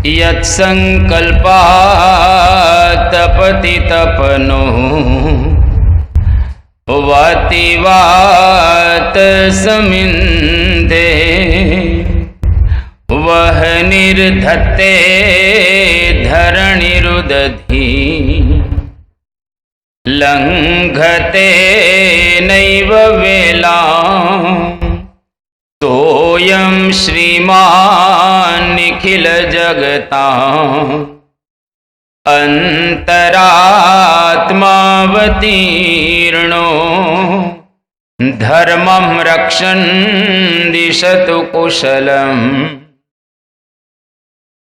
यत्संकल्पात्तपति तपनो वाति वात समिन्धे वह निर्धत्ते धरणिरुदधि लंघते नैव वेलां तोयं श्रीमान् निखिल जगतां अंतरात्मावतीर्णो धर्मं रक्षन् दिशतु कुशलम्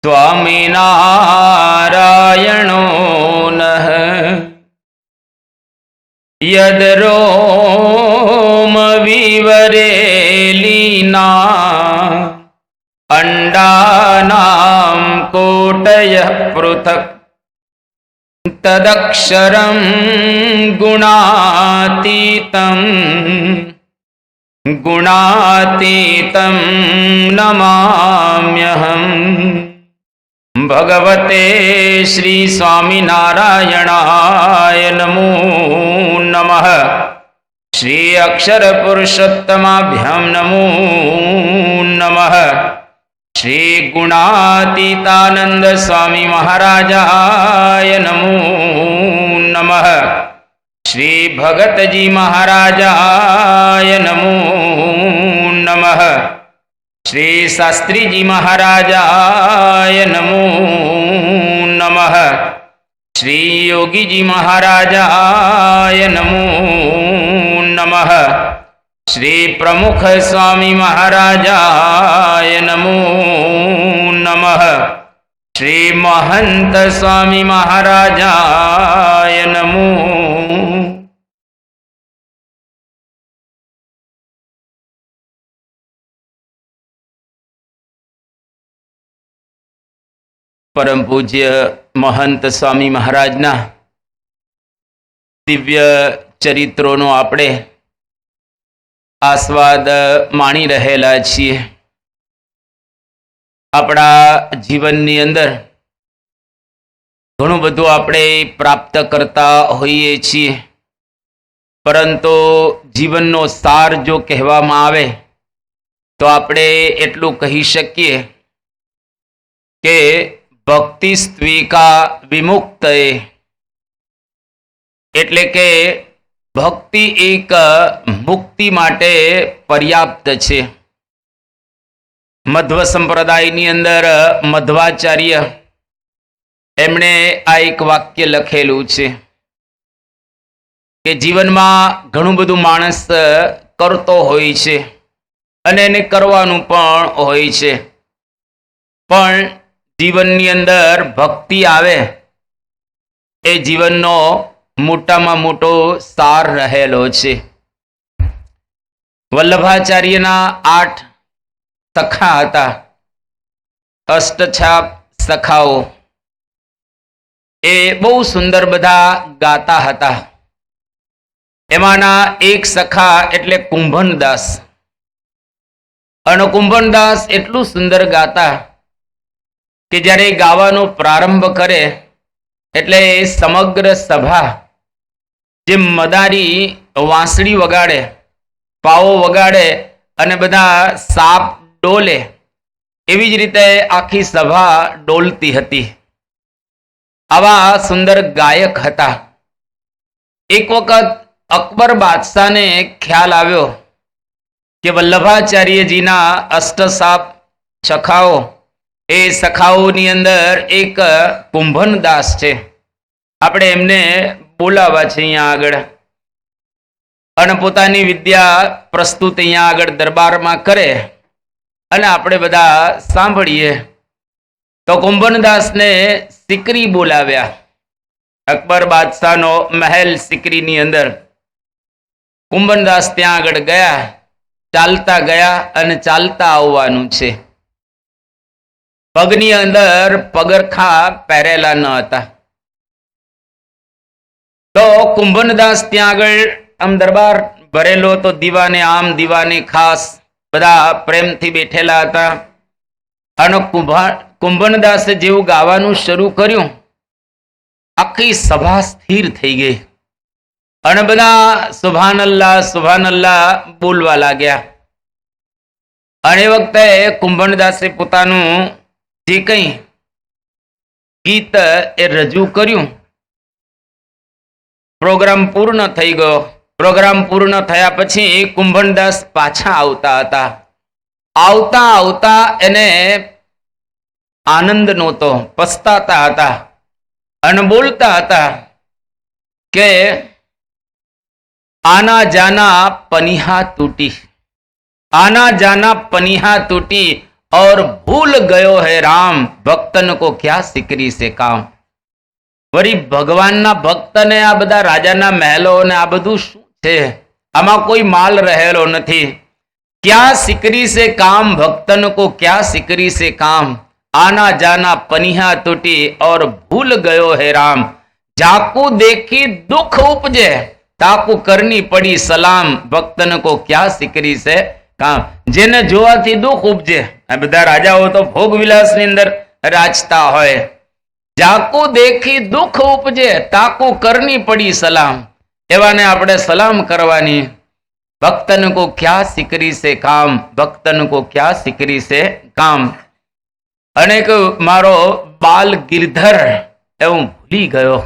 स्वामिनारायणो नः। यद्रोमविवरेलीना अंडानां कोटयः पृथक् तदक्षरं गुणातीतं नमाम्यहम्। भगवते श्री स्वामिनारायणाय नमो नमः। श्री अक्षर पुरुषोत्तमाभ्यां नमो नमः। श्री गुणातीतानंद स्वामी महाराजाय नमो नमः। श्री भगतजी महाराजाय नमो नमः। श्री शास्त्री जी महाराजाय नमो नमः। श्री योगी जी महाराजाय नमो नमः। श्री प्रमुख स्वामी महाराजाय नमो नमः। श्री महंत स्वामी महाराजाय नमो। परम पूज्य महंत स्वामी महाराजना दिव्य चरित्रों आपणे आस्वाद माणी रहेला छीए। आपणा जीवननी अंदर घणुं बधुं आपणे प्राप्त करता होईए छीए, परंतु जीवननो सार जो कहेवामां आवे तो आपणे एटलुं कही शकीए के भक्ति स्त्विका विमुक्त एटले के भक्ति एक मुक्ति माटे पर्याप्त छे। मध्व संप्रदायनी अंदर मध्वाचार्य एमणे आ एक वाक्य लखेलू छे के जीवन में घणुं बधुं माणस करतो होय छे अने एने करवानुं पण होय छे, पण जीवननी अंदर भक्ति आवे ए जीवननो मोटामां मोटो सार रहेलो छे। वल्लभाचार्यना 8 सखा हता, अष्टछाप सखाओ। ए बहु सुंदर बधा गाता हता। एमाना एक सखा एटले कुंभनदास, अने कुंभनदास एटलुं सुंदर गाता कि ज्यारे गावानो प्रारंभ करे एटले समग्र सभा जे मदारी वांसળી वगाड़े, पावो वगाड़े अने बधा साप डोले, एवी ज रीते आखी सभा डोलती हती। आवा सुंदर गायक हता। एक वखत अकबर बादशाह ने ख्याल आव्यो कि वल्लभाचार्यजीना अष्टसाप सखाओ ए सखाओनी अंदर एक कुंभनदास छे, आपणे एमने बोलावा छे अहींया आगळ अने पोतानी विद्या प्रस्तुत अहींया आगळ दरबारमां करे अने आपणे बधा सांभळीए। तो कुंभनदास ने सीकरी बोलाव्या। अकबर बादशाहनो महल सीकरीनी अंदर कुंभनदास त्यां आगळ गया, चालता गया अने चालता आववानुं छे। पगनी अंदर पगरखा पहेरेला न हता। तो कुंभनदास त्यां आगळ आम दरबार भरेलो तो दीवाने आम दीवाने खास बधा प्रेमथी बेठेला हता। अने કુંભનદાસે જેવું ગાવાનું શરૂ કર્યું, આખી સભા સ્થિર થઈ ગઈ અને બધા સુભાનલ્લાહ સુભાનલ્લાહ બોલવા લાગ્યા. અને એ વખતે કુંભનદાસે પોતાનું જે કંઈ ગીત એ રજૂ કર્યું. પ્રોગ્રામ પૂર્ણ થઈ ગયો. પ્રોગ્રામ પૂર્ણ થયા પછી કુંભનદાસ પાછા આવતા હતા. આવતા આવતા એને આનંદ નહોતો, પસ્તાતા હતા અને બોલતા હતા કે आना जाना पनिहा टूटी, आना जाना पनिहा टूटी और भूल गयो है राम, भक्तन को क्या सिकरी से काम. वरी भगवानना भक्तने आ बधा राजाना महलो ने आ बधुं शुं छे? आमां कोई माल रहेलो नथी. क्या सिकरी से काम, भक्तन को क्या सिकरी से काम. आना जाना पनिहा टूटी और भूल गयो है राम, जाकू देखी दुख उपजे, ताकू करनी पड़ी सलाम, भक्तन को क्या सिकरी से काम. जेने जोवाथी दुख उपजे, आ बधा राजाओ तो भोग विलास ની અંદર રાજતા હોય. जाकू देखी दुख उपजे, ताकू करनी पड़ी सलाम, एवाने આપણે સલામ કરવાની. भक्तन को क्या सिकरी से काम, भक्तन को क्या सिकरी से काम. अनेक मारो बाल गिरधर એવું ભૂલી ગયો.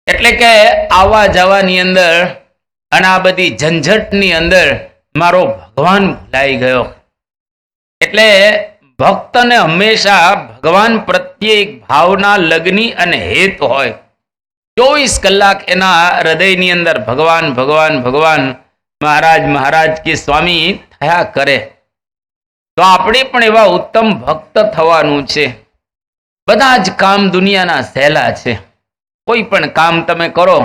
એટલે કે આવા જવાની અંદર અને આ બધી ઝંઝટની અંદર મારો ભગવાન ભૂલાઈ ગયો. એટલે ભક્તને હંમેશા ભગવાન પ્રત્યે એક ભાવના, લગ્ની અને હેત હોય. 24 કલાક એના હૃદયની અંદર ભગવાન ભગવાન ભગવાન, મહારાજ મહારાજ કે સ્વામી થયા કરે. તો આપણે પણ એવા ઉત્તમ ભક્ત થવાનું છે. બધા જ કામ દુનિયાના સહેલા છે. કોઈ પણ કામ તમે કરો,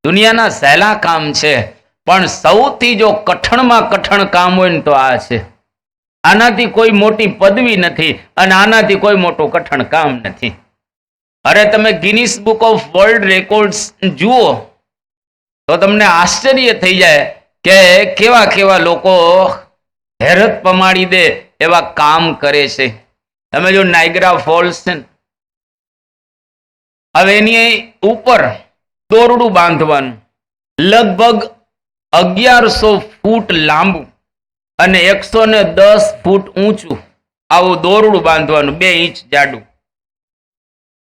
દુનિયાના સહેલા કામ છે, પણ સૌથી જો કઠણમાં કઠણ કામ હોય ને તો આ છે. આનાથી કોઈ મોટી પદવી નથી અને આનાથી કોઈ મોટું કઠણ કામ નથી. અરે તમે Guinness book of world records જુઓ તો તમને આશ્ચર્ય થઈ જાય કે કેવા કેવા લોકો હેરત પમાડી દે એવા કામ કરે છે. તમે જો નાયગ્રા ફોલ્સ છે, હવે એની ઉપર દોરડું બાંધવાનું, લગભગ 1100 ફૂટ લાંબુ અને 110 ફૂટ ઊંચું આવું દોરડું બાંધવાનું, 2 ઇંચ જાડું.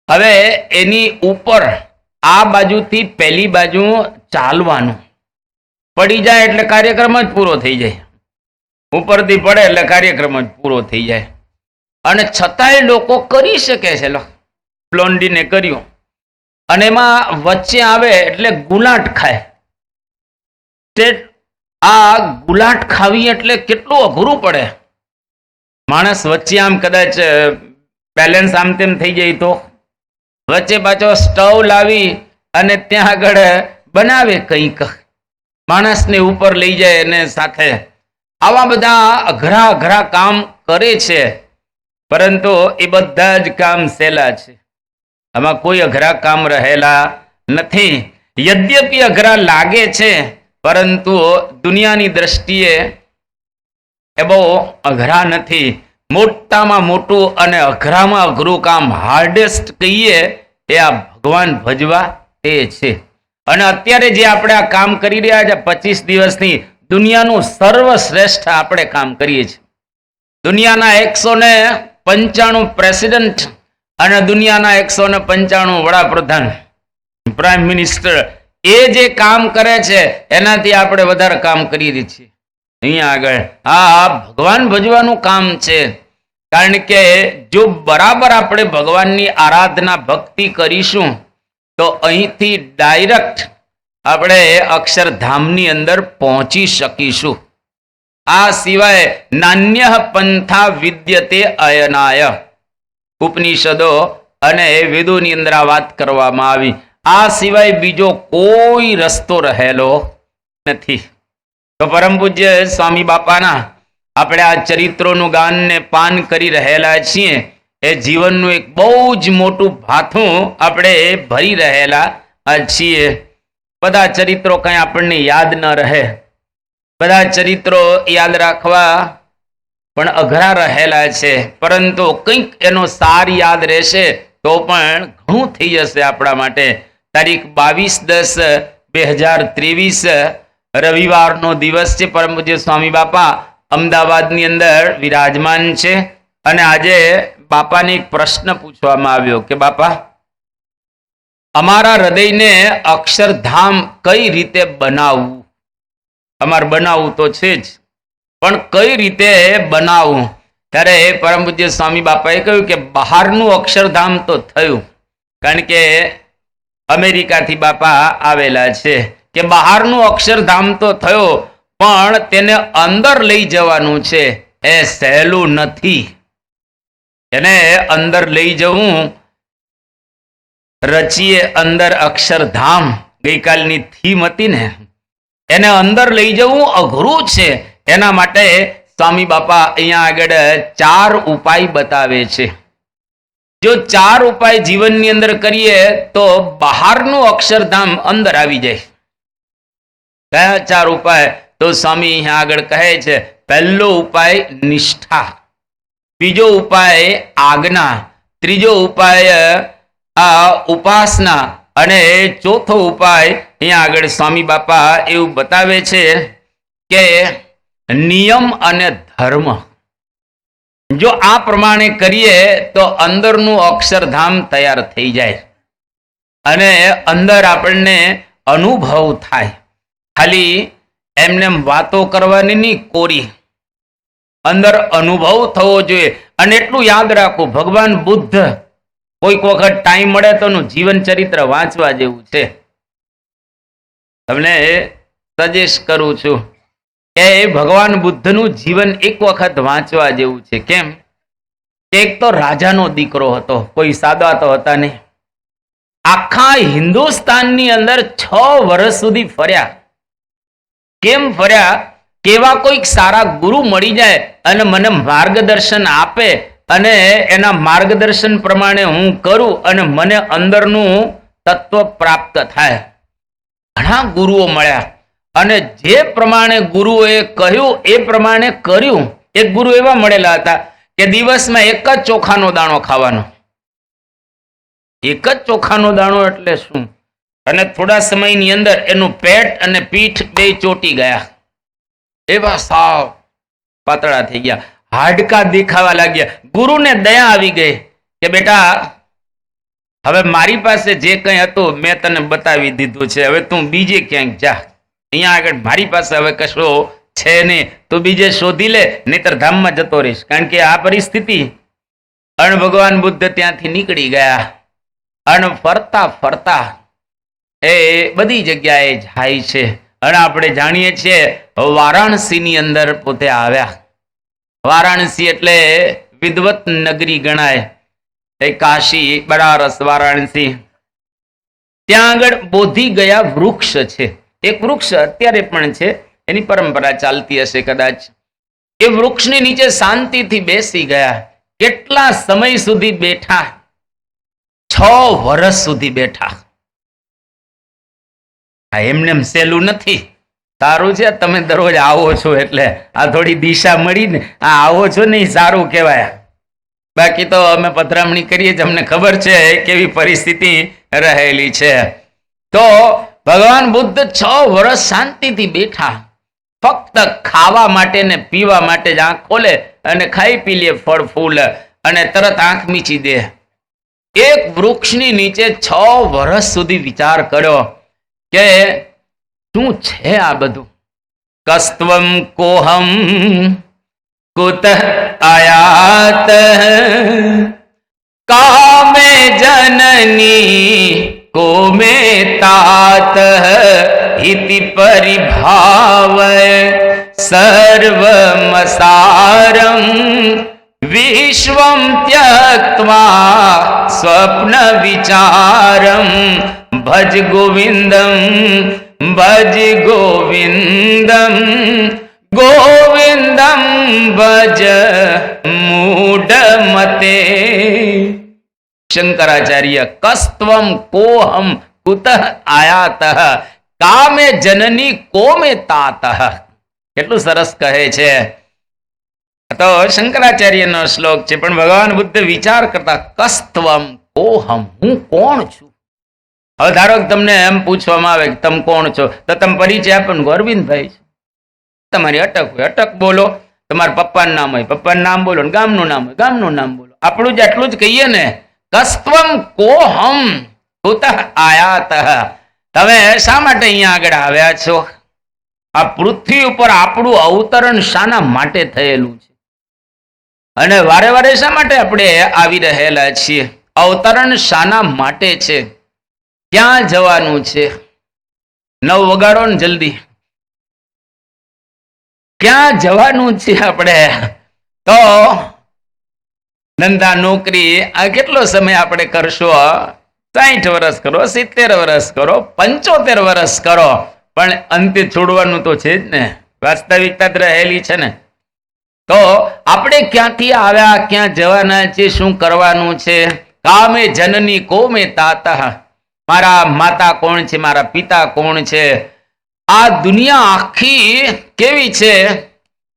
હવે એની ઉપર આ બાજુથી પેલી બાજુ ચાલવાનું. પડી જાય એટલે કાર્યક્રમ જ પૂરો થઈ જાય. ઉપરથી પડે એટલે કાર્યક્રમ જ પૂરો થઈ જાય. અને છતાંય લોકો કરી શકે છે. બ્લોન્ડીને કર્યું અને એમાં વચ્ચે આવે એટલે ગુલાટ ખાય. આ ગુલાટ ખાવી એટલે કેટલું અઘરું પડે. માણસ વચ્ચે આમ કદાચ બેલેન્સ આમ તેમ થઈ જાય તો વચ્ચે પાછો સ્ટવ લાવી અને ત્યાં આગળ બનાવે કંઈક, માણસને ઉપર લઈ જાય એને સાથે. આવા બધા અઘરા અઘરા કામ કરે છે, પરંતુ એ બધા જ કામ સહેલા છે. આમાં કોઈ અઘરા કામ રહેલા નથી. યદ્યપि અઘરા લાગે છે, પરંતુ દુનિયાની દ્રષ્ટિએ એ બહુ અઘરા નથી. મોટામાં મોટું અને અઘરામાં અઘરું કામ, હાર્ડેસ્ટ કહીએ એ આ ભગવાન ભજવા તે છે. અને અત્યારે જે આપણે આ કામ કરી રહ્યા છે 25 દિવસની, દુનિયાનું સર્વશ્રેષ્ઠ આપણે કામ કરીએ છીએ. દુનિયાના 195 પ્રેસિડેન્ટ અને દુનિયાના 195 વડાપ્રધાન, પ્રાઇમ મિનિસ્ટર, એ જે કામ કરે છે એનાથી આપણે વધારે કામ કરી રહી છીએ અહીંયા આગળ. આ ભગવાન ભજવાનું કામ છે. કારણ કે જો બરાબર આપણે ભગવાનની આરાધના ભક્તિ કરીશું તો અહીંથી ડાયરેક્ટ આપણે અક્ષરધામની અંદર પહોંચી શકીશું. આ સિવાય નાન્ય પંથા વિદ્યતે અયનાય, ઉપનિષદો અને વેદોની અંદર આ વાત કરવામાં આવી. આ સિવાય બીજો કોઈ રસ્તો રહેલો નથી. તો પરમ પૂજ્ય સ્વામી બાપાના આપણે આ ચરિત્રોનું ગાન ને પાન કરી રહેલા છીએ. એ જીવનનું એક બહુ જ મોટું ભાથું આપણે ભરી રહેલા છીએ. બધા ચરિત્રો કંઈ આપણને યાદ ન રહે. બધા ચરિત્રો યાદ રાખવા પણ અઘરા રહેલા છે, પરંતુ કંઈક એનો સાર યાદ રહેશે તો પણ ઘણું થઈ જશે આપણા માટે. તારીખ 22/10/2023 રવિવારનો દિવસ છે. પરમ પૂજ્ય સ્વામી બાપા અમદાવાદની અંદર વિરાજમાન છે અને આજે બાપાને એક પ્રશ્ન પૂછવામાં આવ્યો કે બાપા, અમારા હૃદયને અક્ષરધામ કઈ રીતે બનાવવું? અમારે બનાવવું તો છે જ, પણ કઈ રીતે બનાવવું? ત્યારે પરમ પૂજ્ય સ્વામી બાપાએ કહ્યું કે બહારનું અક્ષરધામ તો થયું, કારણ કે અમેરિકાથી બાપા આવેલા છે, કે બહારનું અક્ષરધામ તો થયો, પણ તેને અંદર લઈ જવાનું છે એ સહેલું નથી. એને અંદર લઈ જવું, રચીએ અંદર અક્ષરધામ ગઈકાલની થીમ હતી ને, એને અંદર લઈ જવું અઘરું છે. એના માટે સ્વામી બાપા અહીંયા આગળ 4 ઉપાય બતાવે છે. જો 4 ઉપાય જીવનની અંદર કરીએ તો બહારનું અક્ષરધામ અંદર આવી જાય. કયા 4 ઉપાય? તો સ્વામી અહીંયા આગળ કહે છે, પહેલો ઉપાય નિષ્ઠા, બીજો ઉપાય આજ્ઞા, ત્રીજો ઉપાય ઉપાસના અને ચોથો ઉપાય અહીંયા આગળ સ્વામી બાપા એવું બતાવે છે કે નિયમ અને ધર્મ. જો આ પ્રમાણે કરીએ તો અંદરનું અક્ષરધામ તૈયાર થઈ જાય અને અંદર આપણને અનુભવ થાય. ખાલી એમને વાતો કરવાની નહીં, કોરી અંદર અનુભવ થવો જોઈએ. અને એટલું યાદ રાખવું, ભગવાન બુદ્ધ કોઈક વખત ટાઈમ મળે તો એનું જીવન ચરિત્ર વાંચવા જેવું છે. તમને સજેસ્ટ કરું છું કે ભગવાન બુદ્ધનું જીવન એક વખત વાંચવા જેવું છે. કેમ? એક તો રાજાનો દીકરો હતો, કોઈ સાદા તો હતા નહીં. આખા હિન્દુસ્તાનની અંદર 6 વર્ષ સુધી ફર્યા. કેમ ફર્યા? કેવા કોઈક સારા ગુરુ મળી જાય અને મને માર્ગદર્શન આપે અને એના માર્ગદર્શન પ્રમાણે હું કરું અને મને અંદરનું તત્વ પ્રાપ્ત થાય. ઘણા ગુરુઓ મળ્યા અને જે પ્રમાણે ગુરુએ કહ્યું એ પ્રમાણે કર્યું. એક ગુરુ એવા મળેલા હતા કે દિવસમાં એક જ ચોખાનો દાણો ખાવાનો. એક જ ચોખાનો દાણો એટલે શું? અને થોડા સમયની અંદર એનું પેટ અને પીઠ બે ચોટી ગયા. એવા સાવ પાતળા થઈ ગયા, હાડકા દેખાવા લાગ્યા. ગુરુને દયા આવી ગઈ કે બેટા, હવે મારી પાસે જે કંઈ હતું મેં તને બતાવી દીધું છે, હવે તું બીજે ક્યાંક જા. અહીંયા આગળ મારી પાસે હવે કશો છે નહીં, તું બીજે શોધી લે, નહીતર ધામમાં જતો રહીશ. કારણ કે આ પરિસ્થિતિ. અને ભગવાન બુદ્ધ ત્યાંથી નીકળી ગયા અને ફરતા ફરતા એ બધી જગ્યાએ જાય છે. અને આપણે જાણીએ છીએ વારાણસીની અંદર પોતે આવ્યા. વારાણસી એટલે વિદવત નગરી ગણાય. એ કાશી, બનારસ, વારાણસી, ત્યાં આગળ બોધી ગયા વૃક્ષ છે. એક વૃક્ષ અત્યારે પણ છે, એની પરંપરા ચાલતી હશે કદાચ. એ વૃક્ષની નીચે શાંતિથી બેસી ગયા. કેટલા સમય સુધી બેઠા? 6 વર્ષ સુધી બેઠા. આ એમને સહેલું નથી. સારું છે તમે દરરોજ આવો છો એટલે આ થોડી દિશા મળી ને, આ આવો છો ને, સારું કહેવાય. બાકી તો અમે પધરામણી કરીએ છીએ, અમને ખબર છે કેવી પરિસ્થિતિ રહેલી છે. તો ભગવાન બુદ્ધ 6 વર્ષ શાંતિથી બેઠા, ફક્ત ખાવા માટે ને પીવા માટે જ આંખ ખોલે અને ખાઈ પી લે ફળ ફૂલ અને તરત આંખ મીચી દે. એક વૃક્ષની નીચે 6 વર્ષ સુધી વિચાર કર્યો કે શું છે આ બધું? કસ્ત્વમ કોહમ કુત આયાત કામે જનની કોમે તાત ઇતિ પરિભાવ સર્વમસારમ વિશ્વમ ત્યક્ત્વા સ્વપ્ન વિચારમ ભજ ગોવિંદમ ભજ ગોવિંદમ ગોવિંદમ ભજ મૂઢ મતે. શંકરાચાર્ય કસ્ત્વમ કોહમ કુતઃ આયાત કામે જનની કોમે તાત. કેટલું સરસ કહે છે તો શંકરાચાર્યનો શ્લોક છે, પણ ભગવાન બુદ્ધ વિચાર કરતા કસ્ત્વમ કોહમ, હું કોણ છું. હવે ધારો કે તમને એમ પૂછવામાં આવે કે તમે કોણ છો, તો તમે પરિચય આપો ને અરવિંદભાઈ છે. તમારી અટક હોય અટક બોલો, તમારા પપ્પાનું નામ હોય પપ્પાનું નામ બોલો, ને ગામનું નામ હોય ગામનું નામ બોલો. આપણું જ આટલું જ કહીએ ને, કસ્ત્વમ કોહમ કુતઃ આયાત, તમે શા માટે અહીંયા આગળ આવ્યા છો? આ પૃથ્વી ઉપર આપણું અવતરણ શાના માટે થયેલું છે, અને વારે વારે શા માટે આપણે આવી રહેલા છીએ? અવતરણ શાના માટે છે? ક્યાં જવાનું છે? 9 વગાડો ને જલ્દી. ક્યાં જવાનું છે આપણે? તો ધંધા નોકરી આ કેટલો સમય આપણે કરશો? 60 વર્ષ કરો, 70 વર્ષ કરો, 75 વર્ષ કરો, પણ અંતે છોડવાનું તો છે જ ને. વાસ્તવિકતા રહેલી છે ને. તો આપણે ક્યાંથી આવ્યા, ક્યાં જવાના છે, શું કરવાનું છે? કામે જનની કોમે તાતા, મારા માતા કોણ છે, મારા પિતા કોણ છે? આ દુનિયા આખી કેવી છે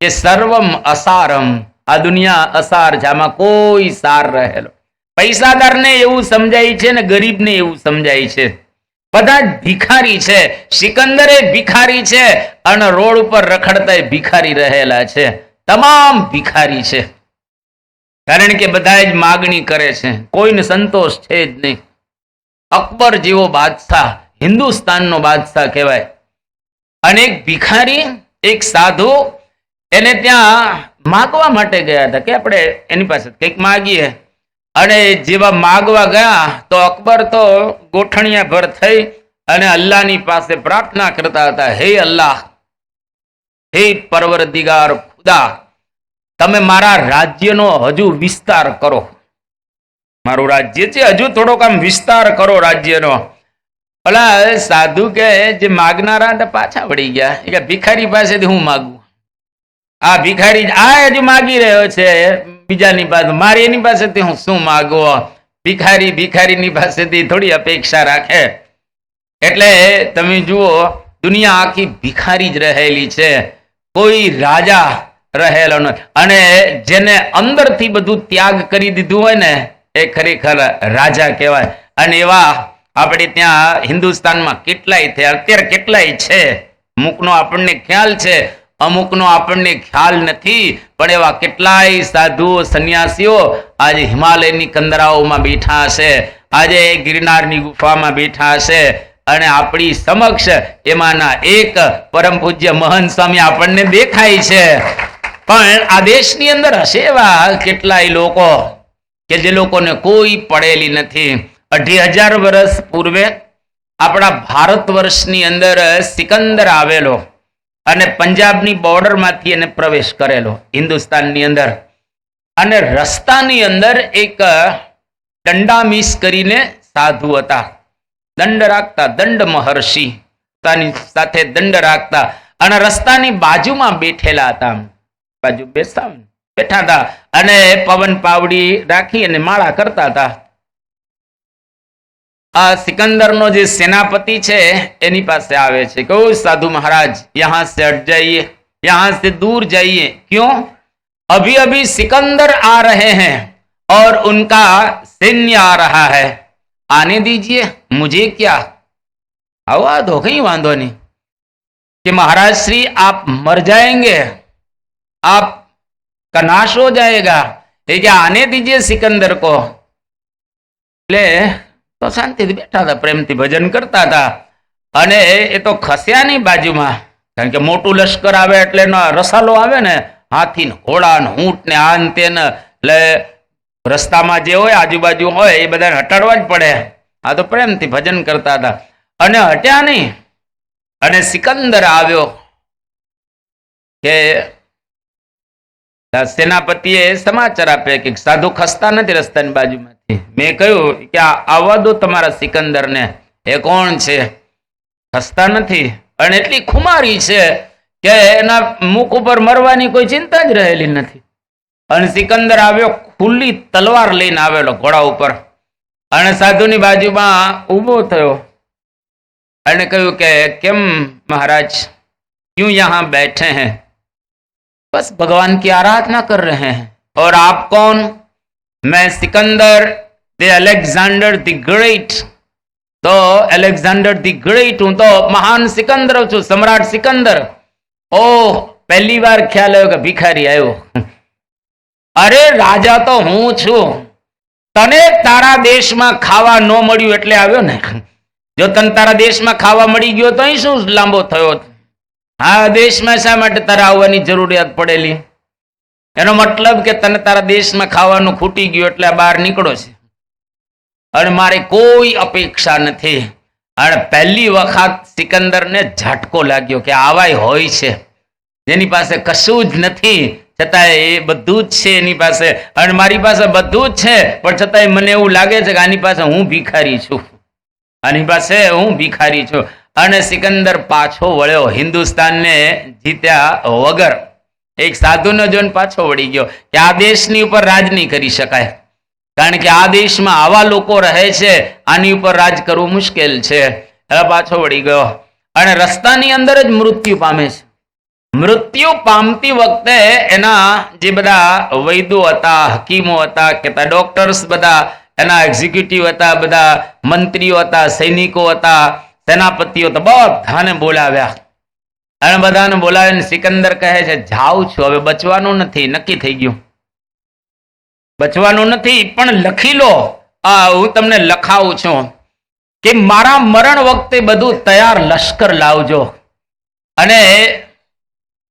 કે સર્વમ અસારમ, આ દુનિયા અસાર છે, આમાં કોઈ સાર રહેલો. પૈસાદારને એવું સમજાય છે ને ગરીબને એવું સમજાય છે. બધા જ ભિખારી છે. સિકંદરે ભિખારી છે અને રોડ ઉપર રખડતા ભિખારી રહેલા છે. તમામ ભિખારી છે, કારણ કે બધા જ માગણી કરે છે, કોઈને સંતોષ છે જ નહીં. અકબર જેવો બાદશાહ, હિન્દુસ્તાનનો બાદશાહ કહેવાય. અને એક ભિખારી, એક સાધુ એને ત્યાં માગવા માટે ગયા હતા કે આપણે એની પાસે કંઈક માગીએ. અને જેવા માગવા ગયા તો અકબર તો ગોઠણિયા ભર થઈ અને અલ્લાહની પાસે પ્રાર્થના કરતા હતા, હે અલ્લાહ, હે પરવરદિગાર ખુદા, તમે મારા રાજ્યનો હજુ વિસ્તાર કરો. મારું રાજ્ય છે, હજુ થોડોક આમ વિસ્તાર કરો રાજ્યનો. ભલા સાધુ કે જે માગનારા પાછા વળી ગયા, કે ભિખારી પાસેથી હું માગું? આ ભિખારી આ હજુ માગી રહ્યો છે બીજાની પાસે, મારે એની પાસેથી હું શું માગવો? ભિખારી ભિખારીની પાસેથી થોડી અપેક્ષા રાખે. એટલે તમે જુઓ, દુનિયા આખી ભિખારી જ રહેલી છે, કોઈ રાજા રહેલો નથી. અને જેને અંદરથી બધું ત્યાગ કરી દીધું હોય ને એ ખરેખર રાજા કહેવાય. અને એવા આપણે ત્યાં હિન્દુસ્તાનમાં કેટલાય થયા, અત્યારે કેટલાય છે. અમુકનો આપણને ખ્યાલ છે, અમુકનો આપણને ખ્યાલ નથી, પણ એવા કેટલાય સાધુઓ સંન્યાસીઓ આજે હિમાલયની કંદરાઓમાં બેઠા હશે, આજે ગિરનારની ગુફામાં બેઠા હશે. અને આપણી સમક્ષ એમાંના એક પરમ પૂજ્ય મહંત સ્વામી આપણને દેખાય છે. પણ આ દેશની અંદર હશે એવા કેટલાય લોકો કે જે લોકોને કોઈ પડેલી નથી. 2500 વર્ષ પૂર્વે આપણા ભારત વર્ષની અંદર સિકંદર આવેલો અને પંજાબની બોર્ડરમાંથી એને પ્રવેશ કરેલો હિન્દુસ્તાનની અંદર. અને રસ્તાની અંદર એક દંડામીસ કરીને સાધુ હતા, દંડ રાખતા, દંડ મહર્ષિ પોતાની સાથે દંડ રાખતા, અને રસ્તાની બાજુમાં બેઠેલા હતા. બાજુ બેઠા હતા અને પવન પાવડી રાખી અને માળા કરતા હતા. આ સિકંદરનો જે સેનાપતિ છે એની પાસે આવે છે, કહું સાધુ महाराज यहां से हट जाइए, यहां से दूर जाइए. क्यों? अभी अभी सिकंदर आ रहे हैं और उनका सैन्य आ रहा है, आने दीजिए, मुझे क्या? आवा दो, कहीं वांधो नहीं. कि महाराज श्री आप मर जाएंगे, आप का नाश हो जाएगा, ये क्या आने दीजिए सिकंदर को. ले તો શાંતિથી બેઠા હતા, પ્રેમથી ભજન કરતા હતા. અને એ તો ખસ્યા નહીં બાજુમાં, કારણ કે મોટું લશ્કર આવે એટલે રસાલો આવે ને, હાથી ને ઘોડા ને ઊંટ ને આન તેન, એટલે રસ્તામાં જે હોય આજુબાજુ હોય એ બધાને હટાડવા જ પડે. આ તો પ્રેમથી ભજન કરતા હતા અને હટ્યા નહીં. અને સિકંદર આવ્યો કે સેનાપતિએ સમાચાર આપ્યા કે સાધુ ખસતા નથી રસ્તાની બાજુમાંથી. મેં કહ્યું કે આવવા દો તમારા સિકંદરને. એ કોણ છે? ખસતા નથી. અને એટલી ખુમારી છે કે એના મુખ ઉપર મરવાની કોઈ ચિંતા જ રહેલી નથી. અને સિકંદર આવ્યો, ખુલ્લી તલવાર લઈને આવેલો ઘોડા ઉપર, અને સાધુની બાજુમાં ઊભો થયો અને કહ્યું કે કેમ મહારાજ, ક્યું યહાં બેઠે હૈ? बस भगवान की आराधना कर रहे हैं। और आप कौन? मैं Sikandar the Alexander the great. तो अलेक्जेंडर द ग्रेट हूं, तो महान सिकंदर છું, सम्राट सिकंदर। ओह, पहली बार ख्याल आयो कि भिखारी आयो। अरे राजा तो हूं છું, तने तारा देश में खावा न मळ्યું એટલે આવ્યો ને। જો તને તારા દેશમાં ખાવા મળી ગયો તો અહીં શું લાંબો થયો? આ દેશમાં શા માટે તારા આવવાની જરૂરિયાત પડેલી? એનો મતલબ કે તને તારા દેશમાં ખાવાનું ખૂટી ગયું એટલે બહાર નીકળો છે અને મારે કોઈ અપેક્ષા નથી। અને પહેલી વખત સિકંદરને ઝટકો લાગ્યો કે આવાય હોય છે જેની પાસે કશું જ નથી, છતાં એ બધું જ છે એની પાસે, અને મારી પાસે બધું જ છે પણ છતાંય મને એવું લાગે છે કે આની પાસે હું ભિખારી છું, આની પાસે હું ભિખારી છું। અને સિકંદર પાછો વળ્યો, હિન્દુસ્તાનને જીત્યા વગર એક સાધુને જોઈને પાછો વળી ગયો કે આ દેશની ઉપર રાજ નહીં કરી શકાય, કારણ કે આ દેશમાં આવા લોકો રહે છે, આની ઉપર રાજ કરવું મુશ્કેલ છે। હવે પાછો વળી ગયો અને રસ્તાની અંદર જ મૃત્યુ પામે છે। મૃત્યુ પામતી વખતે એના જે બધા વૈદો હતા, હકીમો હતા, કે ડોક્ટર્સ બધા એના એક્ઝિક્યુટિવ હતા, બધા મંત્રીઓ હતા, સૈનિકો હતા, સેનાપતિઓ હતા, બધાને બોલાવ્યા અને બધાને બોલાવીને સિકંદર કહે છે જાઉં છું, હવે બચવાનું નથી, નક્કી થઈ ગયું, બચવાનું નથી, પણ લખી લો, હું તમને લખાવું છું કે મારા મરણ વખતે બધું તૈયાર લશ્કર લાવજો અને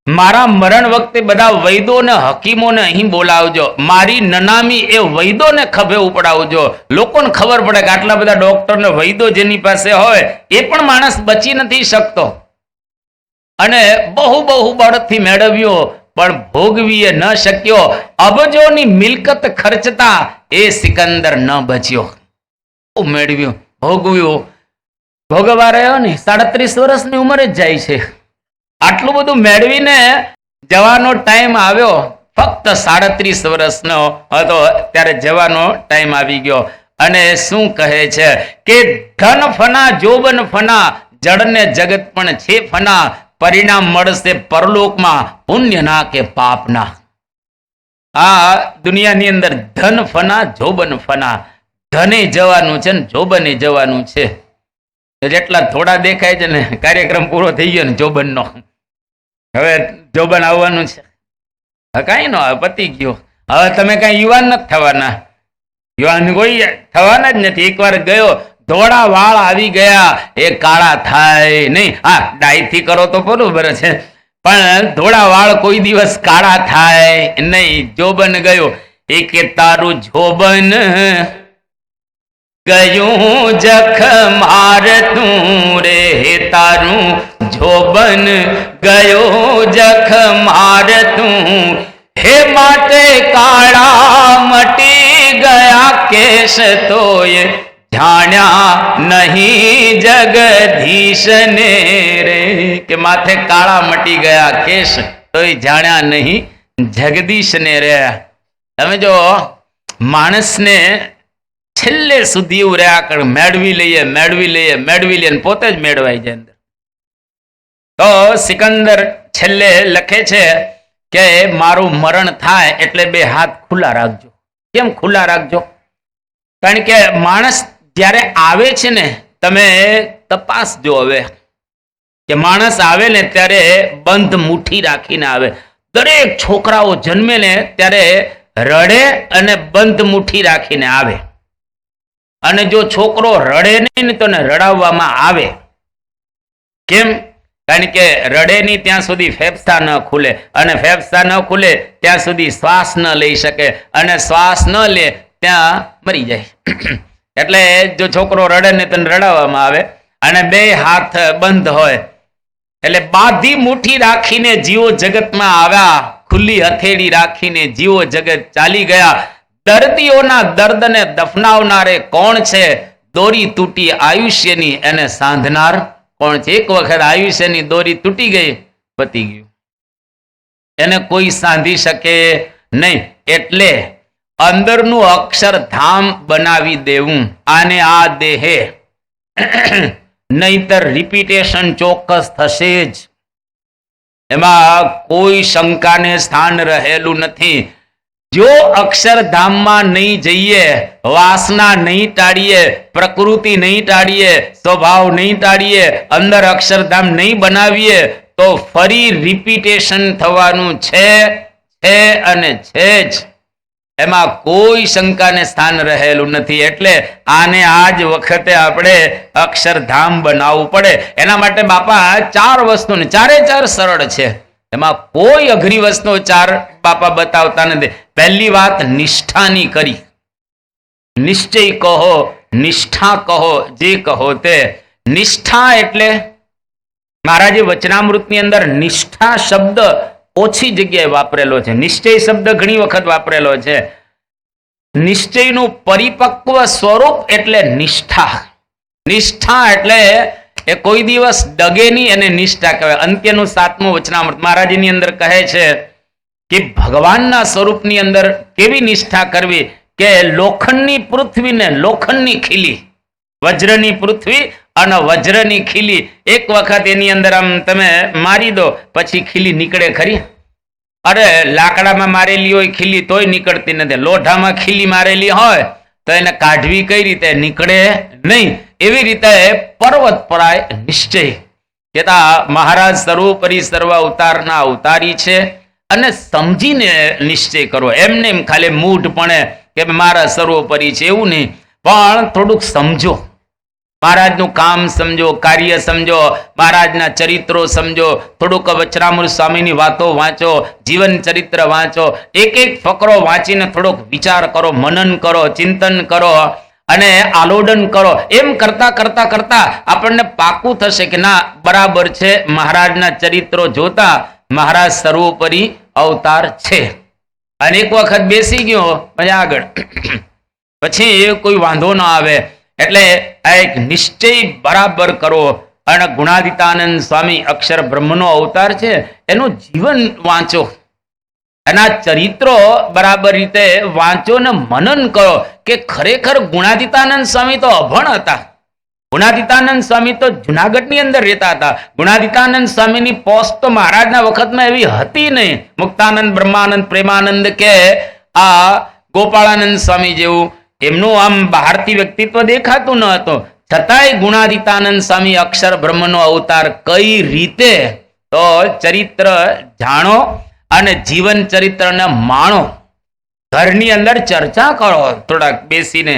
મારા મરણ વખતે બધા વૈદોને હકીમોને અહીં બોલાવજો, મારી નનામી એ વૈદોને ખભે ઉપડાવજો, લોકોને ખબર પડે કે આટલા બધા ડોક્ટર ને વૈદો જેની પાસે હોય એ પણ માણસ બચી નથી શકતો, અને બહુ બહુ બળથી મેળવ્યો પણ ભોગવી ન શક્યો, અબજોની મિલકત ખર્ચતા એ સિકંદર ન બચ્યો, મેળવ્યું, ભોગવ્યું, ભોગવા રહ્યો ને 37 વર્ષની ઉંમરે જ જાય છે। આટલું બધું મેળવીને જવાનો ટાઈમ આવ્યો, ફક્ત 37 વર્ષનો હતો ત્યારે જવાનો ટાઈમ આવી ગયો, અને શું કહે છે કે ધન ફના જોબન ફના જડને જગત પણ છે ફના, પરિણામ મળશે પરલોકમાં પુણ્યના કે પાપના। આ દુનિયાની અંદર ધન ફના જોબન ફના, ધને જવાનું છે ને જોબને જવાનું છે, જેટલા થોડા દેખાય છે ને કાર્યક્રમ પૂરો થઈ ગયો ને જોબનનો, હવે જોબન આવવાનું છે, કઈ ન આવે, પતી ગયો, હવે તમે કઈ યુવાન નથી થવાના, યુવાન કોઈ થવાના જ નથી, એકવાર ગયો ધોળા વાળ આવી ગયા એ કાળા થાય નહીં, હા ડાયથી કરો તો બરોબર છે પણ ધોળા વાળ કોઈ દિવસ કાળા થાય નહીં। જોબન ગયો એ કે તારું જોબન ગયું જખ મારતું રે, તારું જોબન ગયો જખ મારતું, હે માટે કાળા મટી ગયા કેશ તોય જાણ્યા નહીં જગદીશ ને રે, કે માથે કાળા મટી ગયા કેશ તોય જાણ્યા નહીં જગદીશ ને રે। તમે જો માણસને છેલ્લે સુધી એવું રહ્યા કર, મેળવી લઈએ મેળવી લઈએ મેળવી લઈએ, પોતે જ મેળવાઈ જાય અંદર। તો સિકંદર છેલ્લે લખે છે કે મારું મરણ થાય એટલે 2 હાથ ખુલ્લા રાખજો। કેમ ખુલ્લા રાખજો? કારણ કે માણસ જ્યારે આવે છે ને, તમે તપાસજો હવે કે માણસ આવે ને ત્યારે બંધ મુઠ્ઠી રાખીને આવે। દરેક છોકરાઓ જન્મે ને ત્યારે રડે અને બંધ મુઠ્ઠી રાખીને આવે, અને જો છોકરો રડે નહીં ને તો રડાવવામાં આવે। કેમ? કારણ કે રડે નહીં ત્યાં સુધી ફેફસા ન ખુલે, અને ફેફસા ન ખુલે ત્યાં સુધી શ્વાસ ન લઈ શકે, અને શ્વાસ ન લે ત્યાં મરી જાય। એટલે જો છોકરો રડે ને તો રડાવવામાં આવે, અને 2 હાથ બંધ હોય, એટલે બાંધી મુઠ્ઠી રાખીને જીવો જગતમાં આવ્યા, ખુલ્લી હથેળી રાખીને જીવો જગત ચાલી ગયા। દર્દીઓના દર્દને દફનાવનારે કોણ છે? દોરી તૂટી આયુષ્યની એને સાંધનાર કોણ છે? એક વખત આયુષ્યની દોરી તૂટી ગઈ, પતી ગયું, એને કોઈ સાંધી શકે નહીં। એટલે અંદરનું અક્ષરધામ બનાવી દેવું, આને આ દેહે, નહીતર રિપીટેશન ચોક્કસ થશે જ। એમાં કોઈ શંકાને સ્થાન રહેલું નથી. જો અક્ષરધામમાં નહીં જઈએ, વાસના નહીં ટાળીએ, પ્રકૃતિ નહીં ટાળીએ, સ્વભાવ નહીં ટાળીએ, અંદર અક્ષરધામ નહીં બનાવીએ તો ફરી રિપીટેશન થવાનું છે અને છે જ. એમાં કોઈ શંકાને સ્થાન રહેલું નથી. એટલે આને આજ વખતે આપણે અક્ષરધામ બનાવવું પડે. એના માટે બાપા 4 વસ્તુને ચારે સરળ છે. એમાં કોઈ અઘરી વસ્તુ 4 બાપા બતાવતા નથી. પહેલી વાત નિષ્ઠાની કરી. નિશ્ચય કહો, નિષ્ઠા કહો, જે કહો તે. નિષ્ઠા એટલે મહારાજે વચનામૃતની અંદર નિષ્ઠા શબ્દ ઓછી જગ્યાએ વાપરેલો છે. નિશ્ચય શબ્દ ઘણી વખત વાપરેલો છે. નિશ્ચયનું પરિપક્વ સ્વરૂપ એટલે નિષ્ઠા. નિષ્ઠા એટલે એ કોઈ દિવસ ડગે નહીં, અને નિષ્ઠા કહેવાય. અંત્યનું 7મું વચનામૃત મહારાજની અંદર કહે છે કે ભગવાનના સ્વરૂપની અંદર કેવી નિષ્ઠા કરવી કે લોખંડની પૃથ્વીને લોખંડની ખીલી, વજ્રની પૃથ્વી અને વજ્રની ખીલી એક વખત એની અંદર આમ તમે મારી દો પછી ખીલી નીકળે ખરી? અરે લાકડામાં મારેલી હોય ખીલી તોય નીકળતી નથી. લોઢામાં ખીલી મારેલી હોય તો એને કાઢવી કઈ રીતે? નીકળે નહીં. એવી રીતે પર્વત પરાય નિશ્ચય કેતા મહારાજ સર્વોપરી સર્વ અવતારના અવતારી છે, અને સમજીને નિશ્ચય કરવો. એમને એમ ખાલી મૂઢપણે કે મારા સર્વોપરી છે એવું નહીં, પણ થોડુંક સમજો. મહારાજનું કામ સમજો, કાર્ય સમજો, મહારાજના ચરિત્રો સમજો, થોડુંક વચનામૃત સ્વામીની વાતો વાંચો, જીવન ચરિત્ર વાંચો, એક એક ફકરો વાંચીને થોડોક વિચાર કરો, મનન કરો, ચિંતન કરો અને આલોડન કરો. એમ કરતા કરતા કરતા આપણને પાકું થશે કે ના બરાબર છે. મહારાજના ચરિત્રો જોતા મહારાજ સર્વોપરી અવતાર છે. અને એક વખત બેસી ગયો પછી આગળ પછી કોઈ વાંધો ના આવે. એટલે આ એક નિશ્ચય બરાબર કરો. અને ગુણાદિતાનંદ સ્વામી અક્ષર બ્રહ્મનો અવતાર છે, એનું જીવન વાંચો, એના ચરિત્રો બરાબર રીતે વાંચો ને મનન કરો કે ખરેખર ગુણાદિતાનંદ સ્વામી તો અભણ હતા. ગુણાદિતાનંદ સ્વામી તો જુનાગઢની અંદર રહેતા હતા. ગુણાદિતાનંદ સ્વામીની પોસ્ટ તો મહારાજના વખતમાં એવી હતી નહીં. મુક્તાનંદ, બ્રહ્માનંદ, પ્રેમાનંદ કે આ ગોપાળાનંદ સ્વામી જેવું એમનું આમ બહારથી વ્યક્તિત્વ દેખાતું ન હતું. છતાંય ગુણાદિતાનંદ સ્વામી અક્ષર બ્રહ્મનો અવતાર કઈ રીતે, તો ચરિત્ર જાણો અને જીવન ચરિત્રને માણો. ઘરની અંદર ચર્ચા કરો થોડાક બેસીને.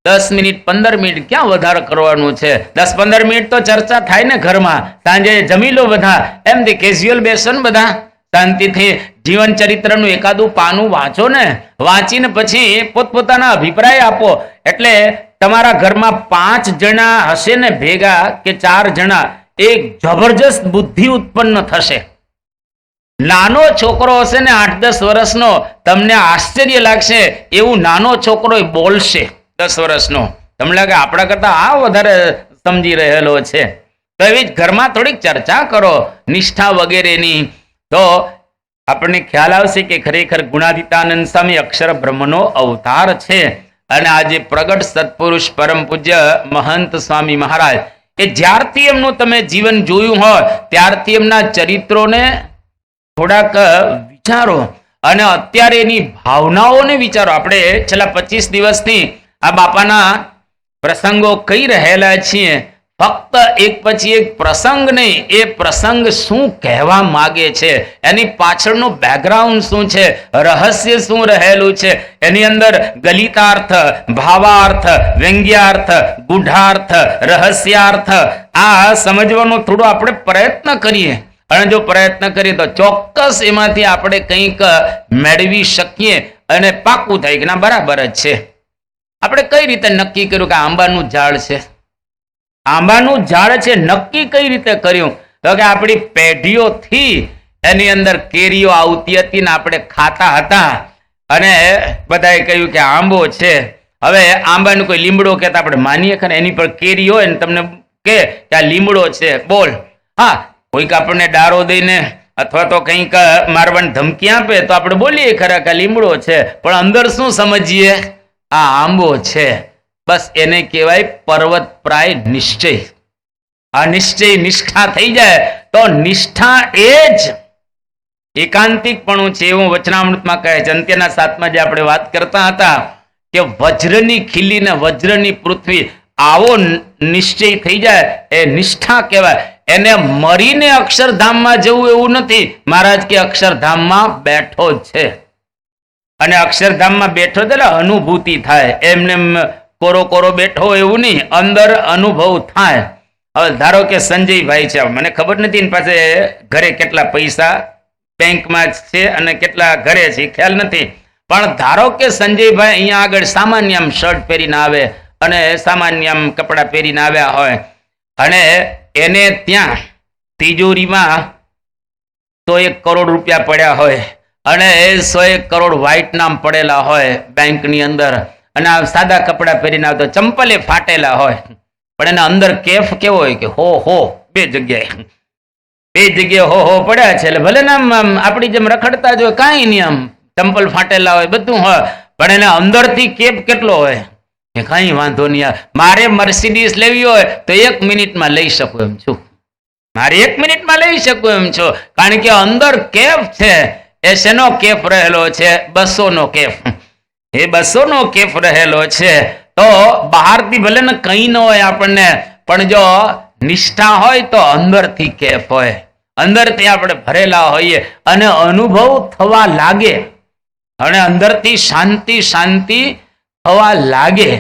10 મિનિટ 15 મિનિટ ક્યાં વધારે કરવાનું છે? 10-15 મિનિટ તો ચર્ચા થાય ને ઘરમાં. સાંજે જમી લો બધા, એમથી કેઝ્યુઅલ બેસો ને બધા શાંતિથી. જીવન ચરિત્રનું એકાદું પાનું વાંચો ને, વાંચીને પછી પોતપોતાના અભિપ્રાય આપો. એટલે તમારા ઘરમાં 5 જણા હશે ને ભેગા કે 4 જણા, એક જબરજસ્ત બુદ્ધિ ઉત્પન્ન થશે. નાનો છોકરો હશે ને 8-10 વર્ષનો, તમને આશ્ચર્ય લાગશે એવું નાનો છોકરો બોલશે 10 વર્ષનો. તમને લાગે આપણા કરતા આ વધારે સમજી રહેલો છે. તો એવી જ ઘરમાં થોડીક ચર્ચા કરો નિષ્ઠા વગેરેની, તો આપણને ખ્યાલ આવશે કે ખરેખર ગુણાદિતાનંદ સ્વામી અક્ષર બ્રહ્મનો અવતાર છે. અને આજે પ્રગટ સત્પુરુષ પરમ પૂજ્ય મહંત સ્વામી મહારાજ એ જ્યારથી એમનું તમે જીવન જોયું હોય ત્યારથી એમના ચરિત્રોને થોડાક વિચારો અને અત્યારે એની ભાવનાઓને વિચારો. આપણે છેલ્લા 25 દિવસથી આ બાપાના પ્રસંગો કહી રહેલા છીએ. ફક્ત એક પછી એક પ્રસંગ નહીં, એ પ્રસંગ શું કહેવા માગે છે, એની પાછળનું બેકગ્રાઉન્ડ શું છે, રહસ્ય શું રહેલું છે, એની અંદર ગલિતાર્થ, ભાવાર્થ, વ્યંગ્યાર્થ, ગુઢાર્થ, રહસ્યાર્થ આ સમજવાનો થોડો આપણે પ્રયત્ન કરીએ. અને જો પ્રયત્ન કરીએ તો ચોક્કસ એમાંથી આપણે કંઈક મેળવી શકીએ અને પાકું થાય કે ના બરાબર જ છે. આપણે કઈ રીતે નક્કી કર્યું કે આંબાનું ઝાડ છે? આંબાનું ઝાડ છે નક્કી કઈ રીતે કર્યું? તો કે આપણી પેઢીઓથી એની અંદર કેરીઓ આવતી હતી ને આપણે ખાતા હતા અને બધાએ કહ્યું કે આંબો છે. હવે આંબાનું કોઈ લીમડો કહેતા આપણે માનીએ ખરે, એની પર કેરી હોય ને તમને કે આ લીમડો છે બોલ. હા, કોઈક આપણને ડારો દઈને અથવા તો કંઈક મારવાની ધમકી આપે તો આપણે બોલીએ ખરા કે લીમડો છે, પણ અંદર શું સમજીએ? આ આંબો છે. બસ એને કહેવાય પર્વત પ્રાય નિશ્ચય. આ નિશ્ચય નિષ્ઠા થઈ જાય તો નિષ્ઠા એ જ એકાંતિકપણું છે એવું વચનામૃતમાં કહે છે. અંત્યના 7માં જે આપણે વાત કરતા હતા કે વજ્રની ખીલી ને વજ્રની પૃથ્વી, આવો નિશ્ચય થઈ જાય એ નિષ્ઠા કહેવાય. એને મરીને અક્ષરધામમાં જવું એવું નથી. મહારાજ કે અક્ષરધામમાં બેઠો જ છે, અને અક્ષરધામમાં બેઠો એટલે અનુભૂતિ થાય. એમને કોરો કોરો બેઠો એવું નહીં, અંદર અનુભવ થાય. હવે ધારો કે સંજયભાઈ છે, મને ખબર નથી એની પાસે ઘરે કેટલા પૈસા બેંકમાં છે અને કેટલા ઘરે છે ખ્યાલ નથી, પણ ધારો કે સંજયભાઈ અહીંયા આગળ સામાન્ય આમ શર્ટ પહેરીને આવે અને સામાન્ય આમ કપડાં પહેરીને આવ્યા હોય, અને એને ત્યાં તિજોરીમાં 101 કરોડ રૂપિયા પડ્યા હોય અને 101 કરોડ વ્હાઇટ નામ પડેલા હોય બેંકની અંદર, અને આ સાદા કપડાં પહેરીને આવતો, ચંપલે ફાટેલા હોય, પણ એના અંદર કેફ કેવો હોય કે હો બે જગ્યાએ હો પડ્યા છે. એટલે ભલે ને આમ આપણી જેમ રખડતા જ હોય, કાંઈ નહીં, આમ ચંપલ ફાટેલા હોય, બધું હોય, પણ એને અંદરથી કેફ કેટલો હોય કે કાંઈ વાંધો નહીં. મારે મર્સિડીઝ લેવી હોય તો 1 મિનિટમાં લઈ શકું એમ છું, મારે 1 મિનિટમાં લઈ શકું એમ છું, કારણ કે અંદર કેફ છે. એ શેનો કેફ રહેલો છે? 200નો કેફ. એ 200નો કેફ રહેલો છે. તો બહારથી ભલે ને કંઈ ન હોય આપણને, પણ જો નિષ્ઠા હોય તો અંદરથી કેફ હોય, અંદરથી આપણે ભરેલા હોઈએ અને અનુભવ થવા લાગે, અને અંદરથી શાંતિ થવા લાગે,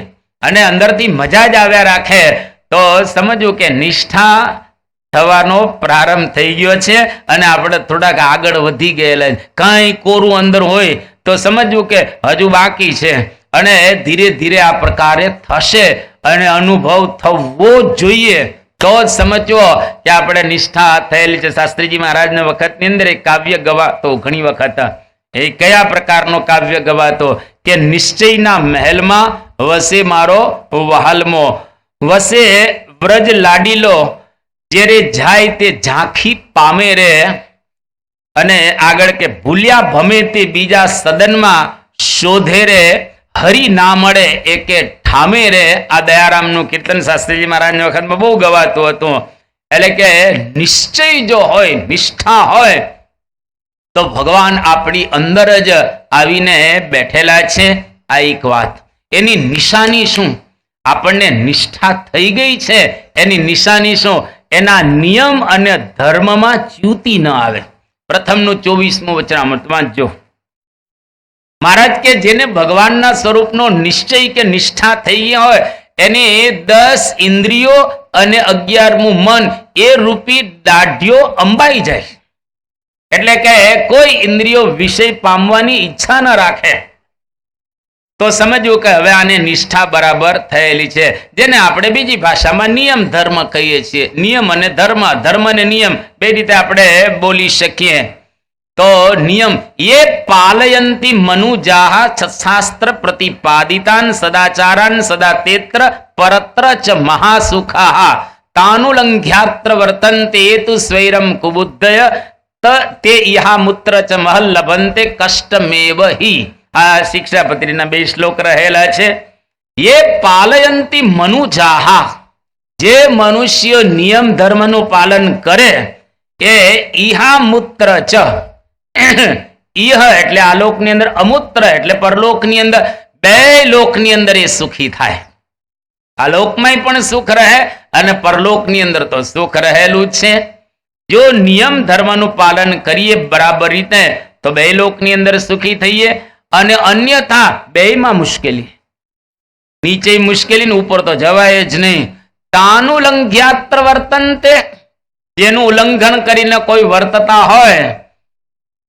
અને અંદરથી મજા જ આવ્યા રાખે, તો સમજવું કે નિષ્ઠા થવાનો પ્રારંભ થઈ ગયો છે અને આપણે થોડાક આગળ વધી ગયેલા. કાંઈ કોરું અંદર હોય તો સમજવું કે હજુ બાકી છે, અને ધીરે ધીરે આ પ્રકારે થશે, અને અનુભવ થવો જોઈએ તો જ સમજવો કે આપણે નિષ્ઠા થયેલી છે. શાસ્ત્રીજી મહારાજના વખતની અંદર એક કાવ્ય ગવાતો ઘણી વખત. એ કયા પ્રકારનો કાવ્ય ગવાતો કે નિશ્ચયના મહેલમાં વસે મારો વહાલમો, વસે વ્રજ લાડીલો, જ્યારે જાય તે ઝાંખી પામે રે, અને આગળ કે ભૂલ્યા ભમે તે બીજા સદનમાં શોધે રે, હરી ના મળે એકે ઠામે રે. આ દયારામનું કીર્તન શાસ્ત્રીજી મહારાજની વખતમાં બહુ ગવાતું હતું. એટલે કે નિશ્ચય જો હોય, નિષ્ઠા હોય, તો ભગવાન આપણી અંદર જ આવીને બેઠેલા છે. આ એક વાત. એની નિશાની શું? આપણને નિષ્ઠા થઈ ગઈ છે એની નિશાની શું? એના નિયમ અને ધર્મમાં ચ્યુતિ ન આવે. પ્રથમનું 24મું વચનામૃત વાંચજો. મહારાજ કે જેને ભગવાનના સ્વરૂપનો નિશ્ચય કે નિષ્ઠા થઈ ગયા હોય, એની 10 ઇન્દ્રિયો અને 11મું મન એ રૂપી દાઢીઓ અંબાઈ જાય. એટલે કે કોઈ ઇન્દ્રિયો વિષય પામવાની ઈચ્છા ન રાખે, તો સમજવું કે હવે આને નિષ્ઠા બરાબર થયેલી છે, જેને આપણે બીજી ભાષામાં નિયમ ધર્મ કહીએ છીએ. નિયમ અને ધર્મ, ધર્મ અને નિયમ બે રીતે આપણે બોલી શકીએ. તો નિયમ એ પાલયંતી મનુજાહ શાસ્ત્ર પ્રતિપાદિતાન સદાચારાન સદા તેત્ર પરત્ર ચ મહાસુખાહ તાનુલંઘ્યાત્ર વર્તન્તે તુ સ્વૈરમ કુબુદ્ધય તે ઇહા મૂત્ર ચ મહલ લભંતે કષ્ટમેવ હિ. આ શિક્ષાપત્રીના 2 શ્લોક રહેલા છે. એ પાલયંતી મનુજાહ, જે મનુષ્ય નિયમ ધર્મનું પાલન કરે એ ઇહા મૂત્ર ચ, ઇહ એટલે આ લોકની અંદર, અમૂત્ર એટલે પરલોકની અંદર, 2 લોકની અંદર એ સુખી થાય. આ લોકમાં પણ સુખ રહે અને પરલોકની અંદર તો સુખ રહેલું છે. જો નિયમ ધર્મનું પાલન કરીએ બરાબર રીતે તો 2 લોકની અંદર સુખી થઈએ, અને અન્યથા 2માં મુશ્કેલી, નીચે મુશ્કેલી ઉપર તો જવાય જ નહીં. તાનુલંઘ્યાત્ર વર્તન્તે, જેનું ઉલ્લંઘન કરીને કોઈ વર્તતા હોય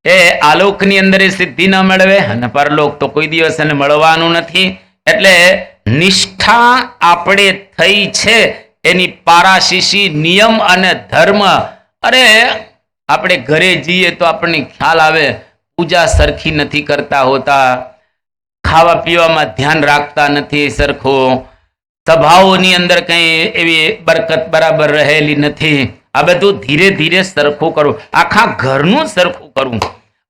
એ આલોકની અંદર સિદ્ધિ ન મેળવે, અને પરલોક તો કોઈ દિવસ એને મળવાનું નથી. એટલે નિષ્ઠા આપણે થઈ છે એની પારાશીશી નિયમ અને ધર્મ. અરે આપણે ઘરે જઈએ તો આપણને ખ્યાલ આવે, પૂજા સરખી નથી કરતા હોતા, ખાવા પીવામાં ધ્યાન રાખતા નથી સરખું, સભાઓની અંદર કંઈ એવી બરકત બરાબર રહેલી નથી. આ બધું ધીરે ધીરે સરખું કરવું, આખા ઘરનું સરખું કરવું,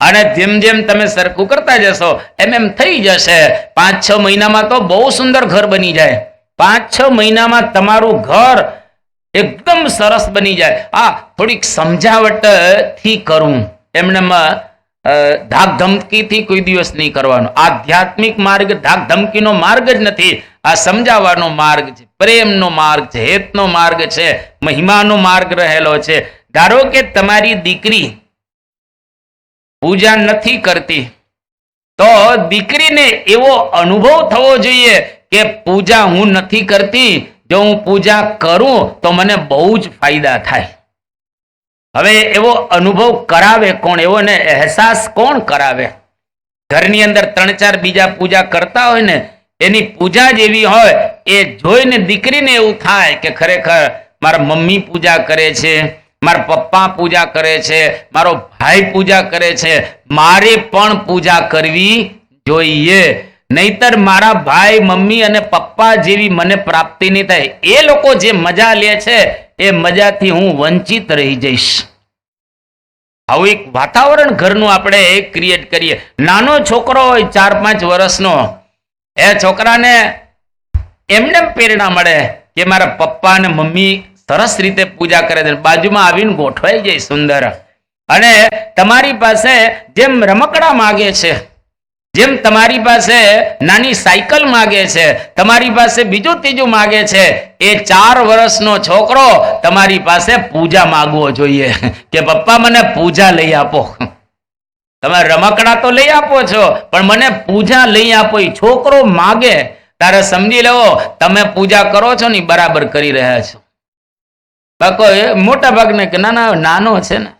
અને જેમ જેમ તમે સરખું કરતા જશો એમ એમ થઈ જશે. 5-6 મહિનામાં તો બહુ સુંદર ઘર બની જાય. 5-6 મહિનામાં તમારું ઘર એકદમ સરસ બની જાય. થોડીક સમજાવટથી કરવું, એમને ધાકધમકીથી કોઈ દિવસ નહીં કરવાનો. આધ્યાત્મિક માર્ગ ધાકધમકીનો માર્ગ જ નથી. આ સમજાવવાનો માર્ગ છે, પ્રેમનો માર્ગ છે, હેતનો માર્ગ છે, મહિમાનો માર્ગ રહેલો છે. ધારો કે તમારી દીકરી પૂજા નથી કરતી તો દીકરીને એવો અનુભવ થવો જોઈએ કે પૂજા હું નથી કરતી, જો હું પૂજા કરું તો મને બહુ જ ફાયદા થાય. હવે એવો અનુભવ કરાવે કોણ? એવો ને અહેસાસ કોણ કરાવે? ઘરની અંદર 3-4 બીજા પૂજા કરતા હોય ને, એની પૂજા જેવી હોય એ જોઈને દીકરીને એવું થાય કે ખરેખર મારા મમ્મી પૂજા કરે છે, મારા પપ્પા પૂજા કરે છે, મારો ભાઈ પૂજા કરે છે, મારે પણ પૂજા કરવી જોઈએ. નહીતર મારા ભાઈ મમ્મી અને પપ્પા જેવી મને પ્રાપ્તિ નહીં થાય. એ લોકો જે મજા લે છે એ મજાથી હું વંચિત રહી જઈશ. આવું એક વાતાવરણ ઘરનું આપણે ક્રિએટ કરીએ. નાનો છોકરો હોય 4-5 વર્ષનો, એ છોકરાને એમને પ્રેરણા મળે કે મારા પપ્પા અને મમ્મી સરસ રીતે પૂજા કરે છે, બાજુમાં આવીને ગોઠવાઈ જાય સુંદર. અને તમારી પાસે જેમ રમકડા માગે છે, જેમ તમારી પાસે નાની સાયકલ માગે છે, તમારી પાસે બીજું ત્રીજું માગે છે, એ 4 વર્ષનો છોકરો તમારી પાસે પૂજા માગવો જોઈએ કે પપ્પા મને પૂજા લઈ આપો. તમે રમકડા તો લઈ આપો છો પણ મને પૂજા લઈ આપો. એ છોકરો માગે તારે સમજી લેવો તમે પૂજા કરો છો ને બરાબર કરી રહ્યા છો. બાકો મોટા ભાગને કે નાનો છે ને,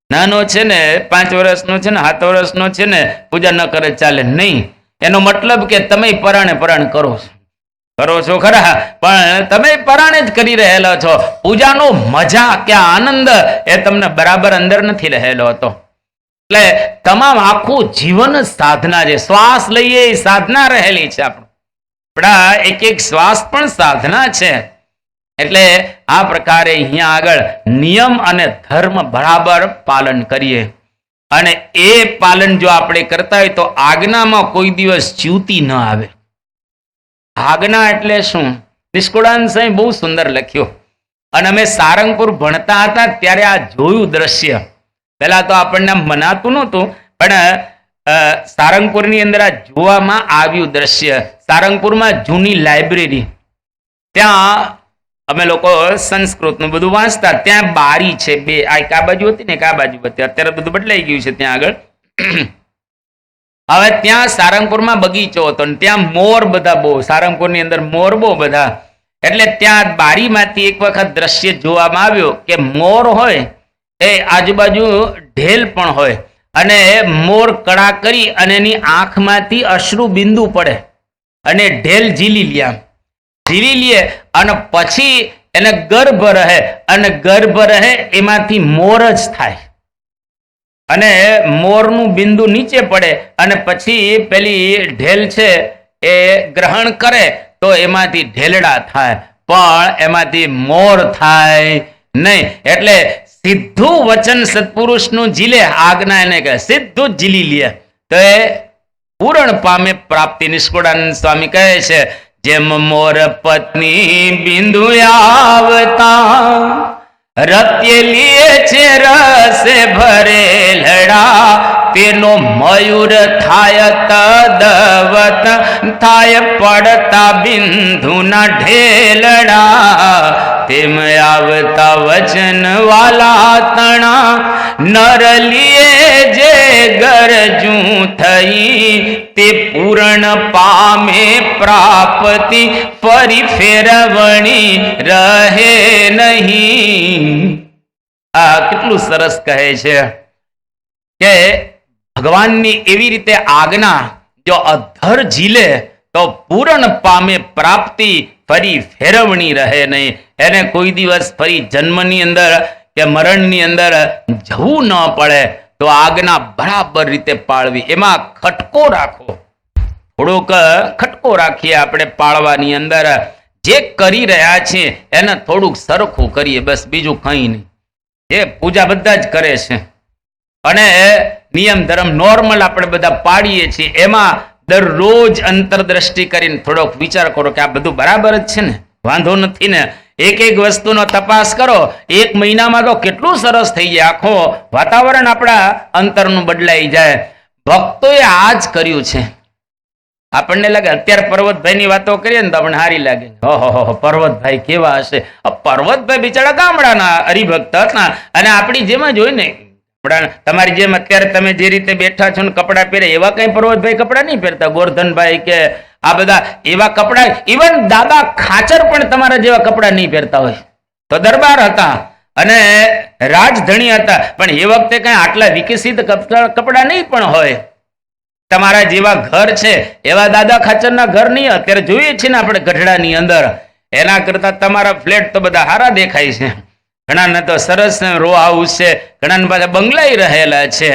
નાનો છે ને, 5 વર્ષનો છે ને, 7 વર્ષનો છે ને, પૂજા ન કરે ચાલે નહીં. એનો મતલબ કે તમે પરાણે કરો છો ખરા, પણ તમે પરાણે જ કરી રહેલા છો. પૂજાનો મજા કે આનંદ એ તમને બરાબર અંદર નથી રહેલો હતો. એટલે તમામ આખું જીવન સાધના છે. શ્વાસ લઈએ એ સાધના રહેલી છે. આપણા એક શ્વાસ પણ સાધના છે. એટલે આ પ્રકારે અહીંયા આગળ નિયમ અને ધર્મ બરાબર પાલન કરીએ, અને એ પાલન જો આપણે કરતા હોય તો આજ્ઞામાં કોઈ દિવસ ચ્યુતિ ન આવે. આજ્ઞા એટલે શું? નિષ્કુળાનંદ સાહેબ બહુ સુંદર લખ્યું. અને અમે સારંગપુર ભણતા હતા ત્યારે આ જોયું દ્રશ્ય. પહેલા તો આપણને મનાતું નહોતું, પણ સારંગપુરની અંદર આ જોવામાં આવ્યું દ્રશ્ય. સારંગપુરમાં જૂની લાઇબ્રેરી, ત્યાં અમે લોકો સંસ્કૃતનું બધું વાંચતા. ત્યાં બારી છે 2, એક આ બાજુ હતી ને એક આ બાજુ હતી. અત્યારે બધું બદલાઈ ગયું છે ત્યાં આગળ. હવે ત્યાં સારંગપુરમાં બગીચો હતો ને ત્યાં મોર બધા બહુ, સારંગપુરની અંદર મોર બહુ બધા. એટલે ત્યાં બારીમાંથી એક વખત દ્રશ્ય જોવામાં આવ્યું કે મોર હોય એ આજુબાજુ ઢેલ પણ હોય, અને મોર કળા કરી અને એની આંખમાંથી અશ્રુ બિંદુ પડે અને ઢેલ ઝીલી લે અને પછી એને ગર્ભ રહે, અને ગર્ભ રહે એમાંથી મોર જ થાય. અને મોરનું બિંદુ નીચે પડે અને પછી પેલી ઢેલ છે એ ગ્રહણ કરે તો એમાંથી ઢેલડા થાય, પણ એમાંથી મોર થાય નહીં. એટલે સીધું વચન સત્પુરુષનું ઝીલે, આજ્ઞા એને કહે સીધું જ ઝીલી લે તો એ પૂરણ પામે પ્રાપ્તિ. નિષ્કુળાનંદ સ્વામી કહે છે જેમ મોર પત્ની બિંદુ આવતા રત્યેલીએ છે રસે ભરેલડા, તેનો મયુર થાય તદવત થાય પડતા બિંદુના ઢેલડા. તેમ આવતા વચન વાલા તણા નરલીએ જે ગરજું થઈ, તે પૂરણ પામે પ્રાપ્તિ ફરી ફેરવણી રહે નહીં. આ કેટલું સરસ કહે છે કે ભગવાનની એવી રીતે આજ્ઞા જો અધર ઝીલે તો પૂરણ પામે પ્રાપ્તિ ફરી ફેરવણી રહે નહીં. એને કોઈ દિવસ ફરી જન્મની અંદર કે મરણની અંદર જવું ન પડે. તો આજ્ઞા બરાબર રીતે પાળવી, એમાં ખટકો રાખો, થોડોક ખટકો રાખીએ આપણે પાળવાની અંદર. જે કરી રહ્યા છીએ એને થોડુંક સરખું કરીએ, બસ બીજું કંઈ નહીં. એ પૂજા બધા જ કરે છે અને નિયમ ધર્મ નોર્મલ આપણે બધા પાડીએ છીએ. એમાં દરરોજ અંતરદ્રષ્ટિ કરીને થોડોક વિચાર કરો કે આ બધું બરાબર જ છે ને, વાંધો નથી ને. એક એક વસ્તુનો તપાસ કરો, 1 મહિનામાં તો કેટલું સરસ થઈ જાય, આખો વાતાવરણ આપણા અંતરનું બદલાઈ જાય. ભક્તોએ આ જ કર્યું છે. આપણને લાગે અત્યારે પર્વતભાઈની વાતો કરીએ ને તો આપણને સારી લાગે, ઓહો પર્વતભાઈ કેવા હશે. પર્વતભાઈ બિચારા ગામડાના હરિભક્ત હતા અને આપણી જેમ જ હોય ને, તમારી જેમ અત્યારે તમે જે રીતે બેઠા છો ને કપડાં પહેરે એવા કઈ પર્વતભાઈ કપડાં નહીં પહેરતા. ગોરધનભાઈ કે આ બધા એવા કપડાં, ઇવન દાદા ખાચર પણ તમારા જેવા કપડાં નહીં પહેરતા હોય. તો દરબાર હતા અને રાજધણી હતા, પણ એ વખતે કઈ આટલા વિકસિત કપડાં નહીં પણ હોય. તમારા જેવા ઘર છે એવા દાદા ખાચરના ઘર નહીં અત્યારે જોઈએ છીએ ને આપણે ગઢડાની અંદર. એના કરતા તમારા ફ્લેટ તો બધા સારા દેખાય છે. ઘણાને તો સરસ રો હાઉસ છે, ઘણાને પાછા બંગલાઈ રહેલા છે,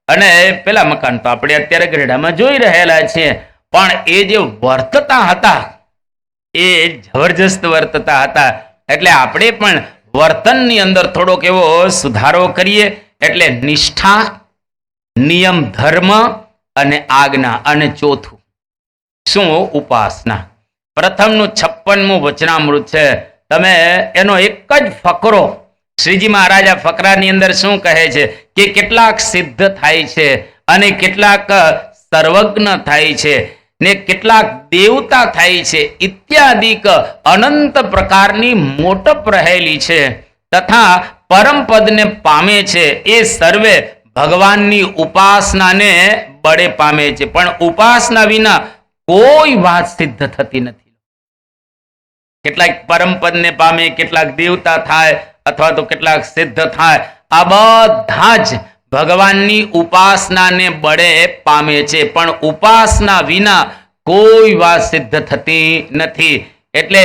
અને પેલા મકાન તો આપણે અત્યારે ગઢડામાં જોઈ રહેલા છે. પણ એ જે વર્તતા હતા એ જબરજસ્ત વર્તતા હતા. એટલે આપણે પણ વર્તનની અંદર થોડોક એવો સુધારો કરીએ. એટલે નિષ્ઠા, નિયમ, ધર્મ અને આજ્ઞા, અને ચોથું શું? ઉપાસના. પ્રથમનું 56મું વચનામૃત છે. તમે એનો એક જ ફકરો, શ્રીજી મહારાજ આ ફકરાની અંદર શું કહે છે કે કેટલાક સિદ્ધ થાય છે અને કેટલાક સર્વજ્ઞ થાય છે ને કેટલાક દેવતા થાય છે ઇત્યાદિક અનંત પ્રકારની મોટપ રહેલી છે, તથા પરમપદને પામે છે એ સર્વે ભગવાનની ઉપાસનાને બળે પામે છે. પણ ઉપાસના વિના કોઈ વાત સિદ્ધ થતી નથી. કેટલાક પરમપદને પામે, કેટલાક દેવતા થાય અથવા તો કેટલાક સિદ્ધ થાય. આ બધા જ ભગવાનની ઉપાસનાને બળે પામે છે, પણ ઉપાસના વિના કોઈ વાત સિદ્ધ થતી નથી. એટલે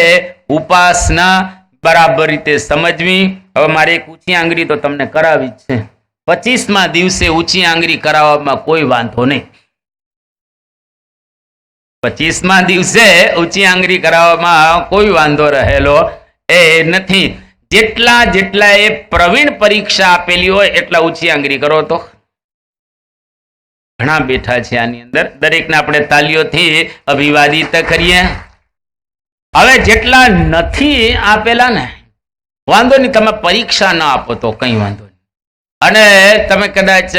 ઉપાસના બરાબર રીતે સમજવી. હવે મારે એક ઊંચી આંગળી તો તમને કરાવી જ છે. 25મા દિવસે ઊંચી આંગળી કરાવવામાં કોઈ વાંધો નહીં. 25મા દિવસે ઊંચી આંગળી કરાવવામાં કોઈ વાંધો રહેલો એ નથી. જેટલા એ પ્રવીણ પરીક્ષા આપેલી હોય એટલા ઊંચી આંગળી કરો. તો ઘણા બેઠા છે આની અંદર, દરેકને આપણે તાલીઓથી અભિવાદિત કરીએ. હવે જેટલા નથી આપેલા ને, વાંધો નહીં, તમે પરીક્ષા ના આપો તો કઈ વાંધો નહીં, અને તમે કદાચ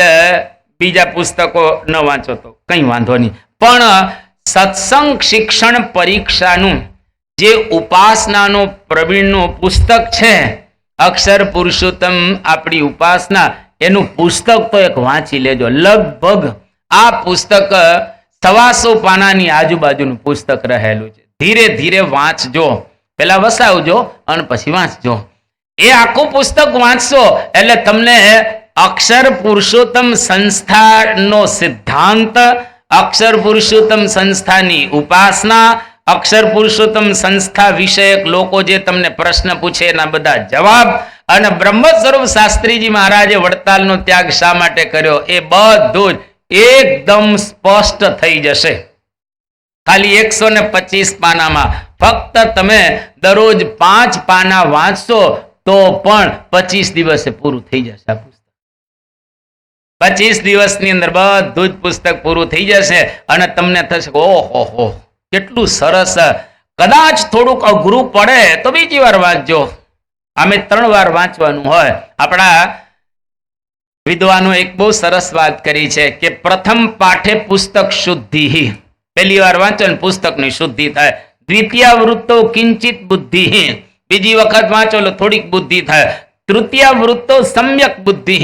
બીજા પુસ્તકો ન વાંચો તો કઈ વાંધો નહીં. પણ સત્સંગ શિક્ષણ પરીક્ષાનું જે ઉપાસનાનું પ્રવીણનું પુસ્તક છે, અક્ષર પુરુષોત્તમ આપણી ઉપાસના, એનું પુસ્તક તો એક વાંચી લેજો. લગભગ આ પુસ્તક 125 પાનાની આજુબાજુનું પુસ્તક રહેલું છે. ધીરે ધીરે વાંચજો, પેલા વસાવજો અને પછી વાંચજો. એ આખું પુસ્તક વાંચશો એટલે તમને અક્ષર પુરુષોત્તમ સંસ્થાનો સિદ્ધાંત, અક્ષર પુરુષોત્તમ સંસ્થાની ઉપાસના, અક્ષર પુરુષોત્તમ સંસ્થા વિષયક લોકો જે તમને પ્રશ્ન પૂછે એના બધા જવાબ, અને બ્રહ્મ સ્વરૂપ શાસ્ત્રીજી મહારાજે વડતાલનો ત્યાગ શા માટે કર્યો એ બધું જ એકદમ સ્પષ્ટ થઈ જશે. ખાલી 125 પાનામાં. ફક્ત તમે દરરોજ 5 પાના વાંચશો તો પણ 25 દિવસે પૂરું થઈ જશે આ પુસ્તક. 25 દિવસની અંદર બધું જ પુસ્તક પૂરું થઈ જશે અને તમને થશે ઓહો કેટલું સરસ. કદાચ થોડુંક અઘરું પડે તો બીજી વાર વાંચજો. આમે 3 વાર વાંચવાનું હોય. આપણા વિદ્વાનો એક બહુ સરસ વાત કરી છે કે પ્રથમ પાઠે પુસ્તક શુદ્ધિ. પહેલી વાર વાંચો ને પુસ્તકની શુદ્ધિ થાય. દ્વિતીય વૃત્તો કિંચિત બુદ્ધિ, બીજી વખત વાંચો એટલે થોડીક બુદ્ધિ થાય. તૃતીય વૃત્તો સમ્યક બુદ્ધિ,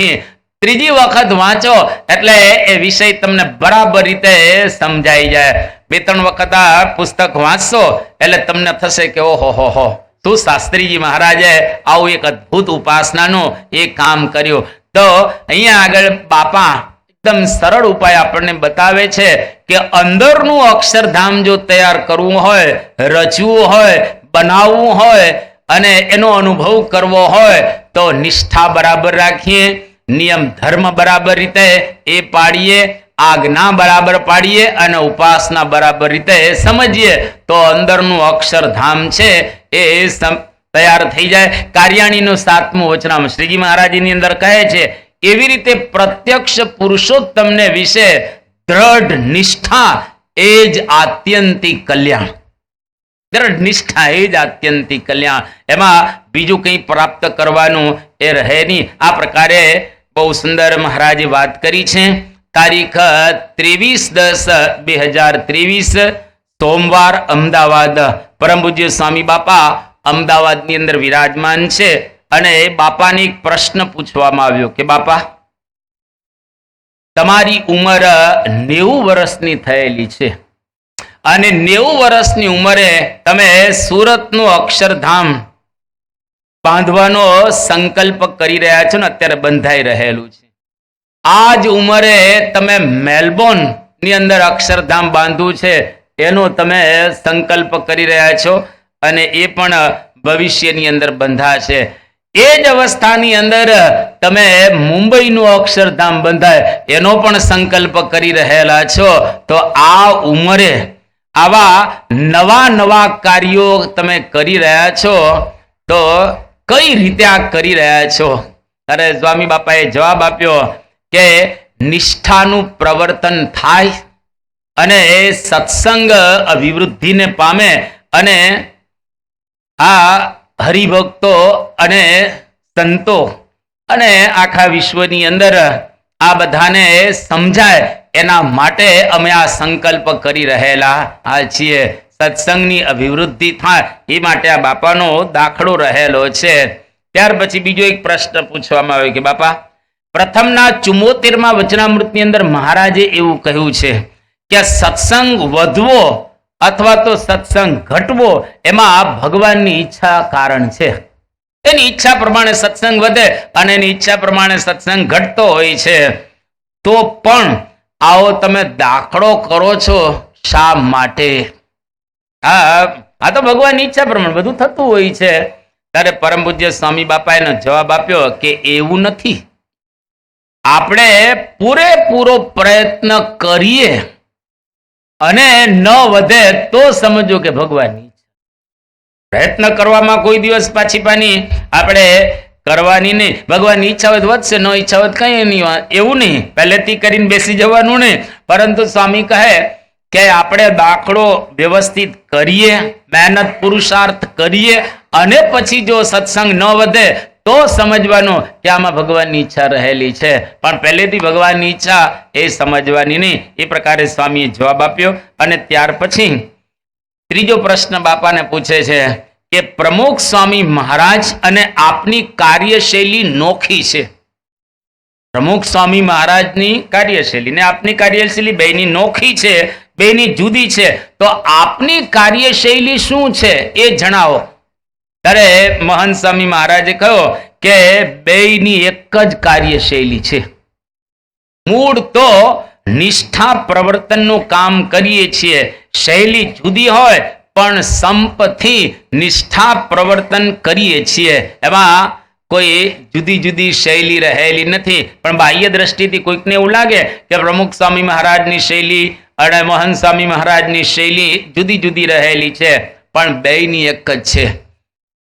ત્રીજી વખત વાંચો એટલે એ વિષય તમને બરાબર રીતે સમજાઈ જાય. 2-3 વખત આ પુસ્તક વાંચશો એટલે તમને થશે કે ઓહો શું શાસ્ત્રીજી મહારાજે આવું એક અદ્ભુત ઉપાસનાનું એ કામ કર્યું. તો અહીંયા આગળ બાપા એકદમ સરળ ઉપાય આપણને બતાવે છે કે અંદરનું અક્ષરધામ જો તૈયાર કરવું હોય, રચવું હોય, બનાવવું હોય અને એનો અનુભવ કરવો હોય તો નિષ્ઠા બરાબર રાખીએ, નિયમ ધર્મ બરાબર રીતે એ પાડીએ, આજ્ઞા બરાબર પાડીએ અને ઉપાસના બરાબર રીતે સમજીએ તો અંદરનું અક્ષરધામ છે એ તૈયાર થઈ જાય. કાર્યાણીનું 7મું વચનામૃત શ્રીજી મહારાજની અંદર કહે છે એવી રીતે પ્રત્યક્ષ પુરુષોત્તમને વિશે દ્રઢ નિષ્ઠા એ જ આત્યંતિક કલ્યાણ. દ્રઢ નિષ્ઠા એ જ આત્યંતિક કલ્યાણ, એમાં બીજું કંઈ પ્રાપ્ત કરવાનું એ રહે નહીં. આ પ્રકારે બહુ સુંદર મહારાજે વાત કરી છે. તારીખ 23/10/2023 સોમવાર અમદાવાદ. પરમ પૂજ્ય સ્વામી બાપા અમદાવાદની અંદર વિરાજમાન છે અને બાપાને એક પ્રશ્ન પૂછવામાં આવ્યો કે બાપા, તમારી ઉંમર 90 વર્ષની થયેલી છે અને 90 વર્ષની ઉંમરે તમે સુરતનું અક્ષરધામ બાંધવાનો સંકલ્પ કરી રહ્યા છો ને અત્યારે બંધાઈ રહેલું છે. આ જ ઉંમરે તમે મેલબોર્ન ની અંદર અક્ષરધામ બાંધવું છે એનો તમે સંકલ્પ કરી રહ્યા છો અને એ પણ ભવિષ્યની અંદર બંધાશે. એ જ અવસ્થાની અંદર તમે મુંબઈનું અક્ષરધામ બંધાય એનો પણ સંકલ્પ કરી રહેલા છો. તો આ ઉંમરે આવા નવા નવા કાર્યો તમે કરી રહ્યા છો, તો કઈ રીતે આ કરી રહ્યા છો? ત્યારે સ્વામી બાપાએ જવાબ આપ્યો કે નિષ્ઠાનું પ્રવર્તન થાય અને એ સત્સંગ અભિવૃદ્ધિને પામે અને આ હરિભક્તો અને સંતો અને આખા વિશ્વની અંદર આ બધાને સમજાય એના માટે અમે આ સંકલ્પ કરી રહેલા છીએ. સત્સંગની અભિવૃદ્ધિ થાય એ માટે આ બાપાનો દાખલો રહેલો છે. ત્યાર પછી બીજો એક પ્રશ્ન પૂછવામાં આવ્યો કે બાપા, પ્રથમના 74માં વચનામૃતની અંદર મહારાજે એવું કહ્યું છે કે સત્સંગ વધવો અથવા તો સત્સંગ ઘટવો એમાં ભગવાનની ઈચ્છા કારણ છે. એની ઈચ્છા પ્રમાણે સત્સંગ વધે અને એની ઈચ્છા પ્રમાણે સત્સંગ ઘટતો હોય છે. તો પણ આવો તમે દાખલો કરો છો શા માટે? આ તો ભગવાનની ઈચ્છા પ્રમાણે બધું થતું હોય છે. ત્યારે પરમ પૂજ્ય સ્વામી બાપાએ જવાબ આપ્યો કે એવું નથી. આપણે પૂરેપૂરો પ્રયત્ન કરીએ અને ન વધે તો સમજો કે ભગવાનની ઈચ્છા. પ્રયત્ન કરવામાં કોઈ દિવસ પાછી આપણે કરવાની નહીં. ભગવાનની ઈચ્છા હોય તો વધશે, ન ઈચ્છા હોય કઈ નહીં, એવું નહીં પહેલેથી કરીને બેસી જવાનું નહીં. પરંતુ સ્વામી કહે કે આપણે દાખલો વ્યવસ્થિત કરીએ, મહેનત પુરુષાર્થ કરીએ અને પછી જો સત્સંગ ન વધે તો સમજવાનું કે આમાં ભગવાનની ઈચ્છા રહેલી છે, પણ પહેલેથી ભગવાનની ઈચ્છા એ સમજવાની નહીં. એ પ્રકારે સ્વામીએ જવાબ આપ્યો. અને ત્યાર પછી ત્રીજો પ્રશ્ન બાપાને પૂછે છે કે પ્રમુખ સ્વામી મહારાજ અને આપની કાર્યશૈલી નોખી છે. પ્રમુખ સ્વામી મહારાજની કાર્યશૈલી ને આપની કાર્યશૈલી બેની નોખી છે, બેની જુદી છે. તો આપની કાર્યશૈલી શું છે એ જણાવો. ત્યારે મહંત સ્વામી મહારાજે કહ્યું કે બેની એક જ કાર્યશૈલી છે. મૂળ તો નિષ્ઠા પ્રવર્તનનું કામ કરીએ છીએ. શૈલી જુદી હોય પણ સંપથી નિષ્ઠા પ્રવર્તન કરીએ છીએ. એમાં કોઈ જુદી જુદી શૈલી રહેલી નથી. પણ બાહ્ય દ્રષ્ટિથી કોઈકને એવું લાગે કે પ્રમુખ સ્વામી મહારાજની શૈલી અને મહંત સ્વામી મહારાજની શૈલી જુદી જુદી રહેલી છે, પણ બેયની એક જ છે.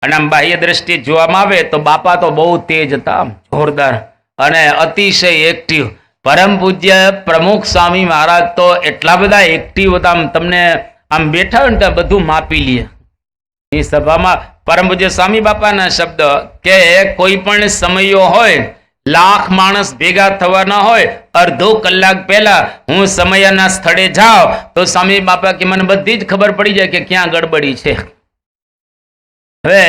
અને આમ બાહ્ય દ્રષ્ટિએ જોવામાં આવે તો બાપા તો બહુ તેજ હતા, જોરદાર અને અતિશય એક્ટિવ. પરમ પૂજ્ય પ્રમુખ સ્વામી મહારાજ તો એટલા બધા એક્ટિવ હતા, તમને આમ બેઠા હોય ને ત્યાં બધું માપી લે. એ સભામાં પરમ પૂજ્ય સ્વામી બાપાના શબ્દ કે કોઈ પણ સમયો હોય, લાખ માણસ ભેગા થવાના હોય, અડધો કલાક પહેલા હું સમયના સ્થળે જાઉં તો સ્વામી બાપા કે મને બધી જ ખબર પડી જાય કે ક્યાં ગડબડી છે. હવે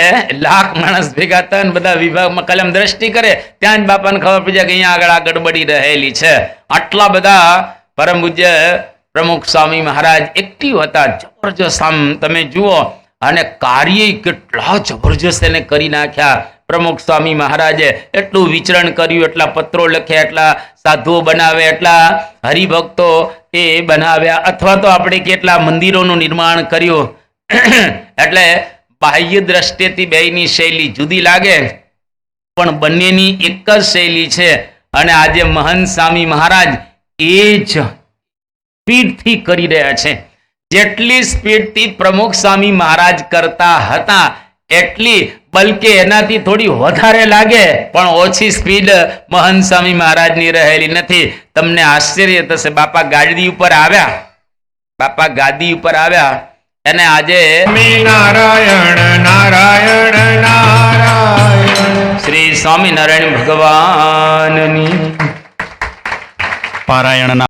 લાખ માણસ ભેગા થાય ને બધા વિભાગમાં કલમ દ્રષ્ટિ કરે ત્યાં જ બાપાને ખબર પડી જાય કે અહીંયા આગળ આ ગડબડી રહેલી છે. આટલા બધા પરમ પૂજ્ય પ્રમુખ સ્વામી મહારાજ એક્ટિવ હતા, જબરજસ્ત. આમ તમે જુઓ અને કાર્ય કેટલા જબરજસ્ત એને કરી નાખ્યા. પ્રમુખ સ્વામી મહારાજે એટલું વિચરણ કર્યું, એટલા પત્રો લખ્યા, એટલા સાધુઓ બનાવ્યા, એટલા હરિભક્તો એ બનાવ્યા, અથવા તો આપણે કેટલા મંદિરોનું નિર્માણ કર્યું. એટલે બાહ્ય દ્રષ્ટિથી બેયની શૈલી જુદી લાગે પણ બંનેની એક જ શૈલી છે. અને આજે મહંત સ્વામી મહારાજ એ જ સ્પીડથી કરી રહ્યા છે. જેટલી સ્પીડથી પ્રમુખ સ્વામી મહારાજ કરતા હતા એટલી, બલકે એનાથી થોડી વધારે લાગે પણ ઓછી સ્પીડ મહંત સ્વામી મહારાજની રહેલી નથી. તમને આશ્ચર્ય થશે, બાપા ગાદી ઉપર આવ્યા એને આજે નારાયણ નારાયણ નારાયણ. શ્રી સ્વામિનારાયણ ભગવાનની પારાયણના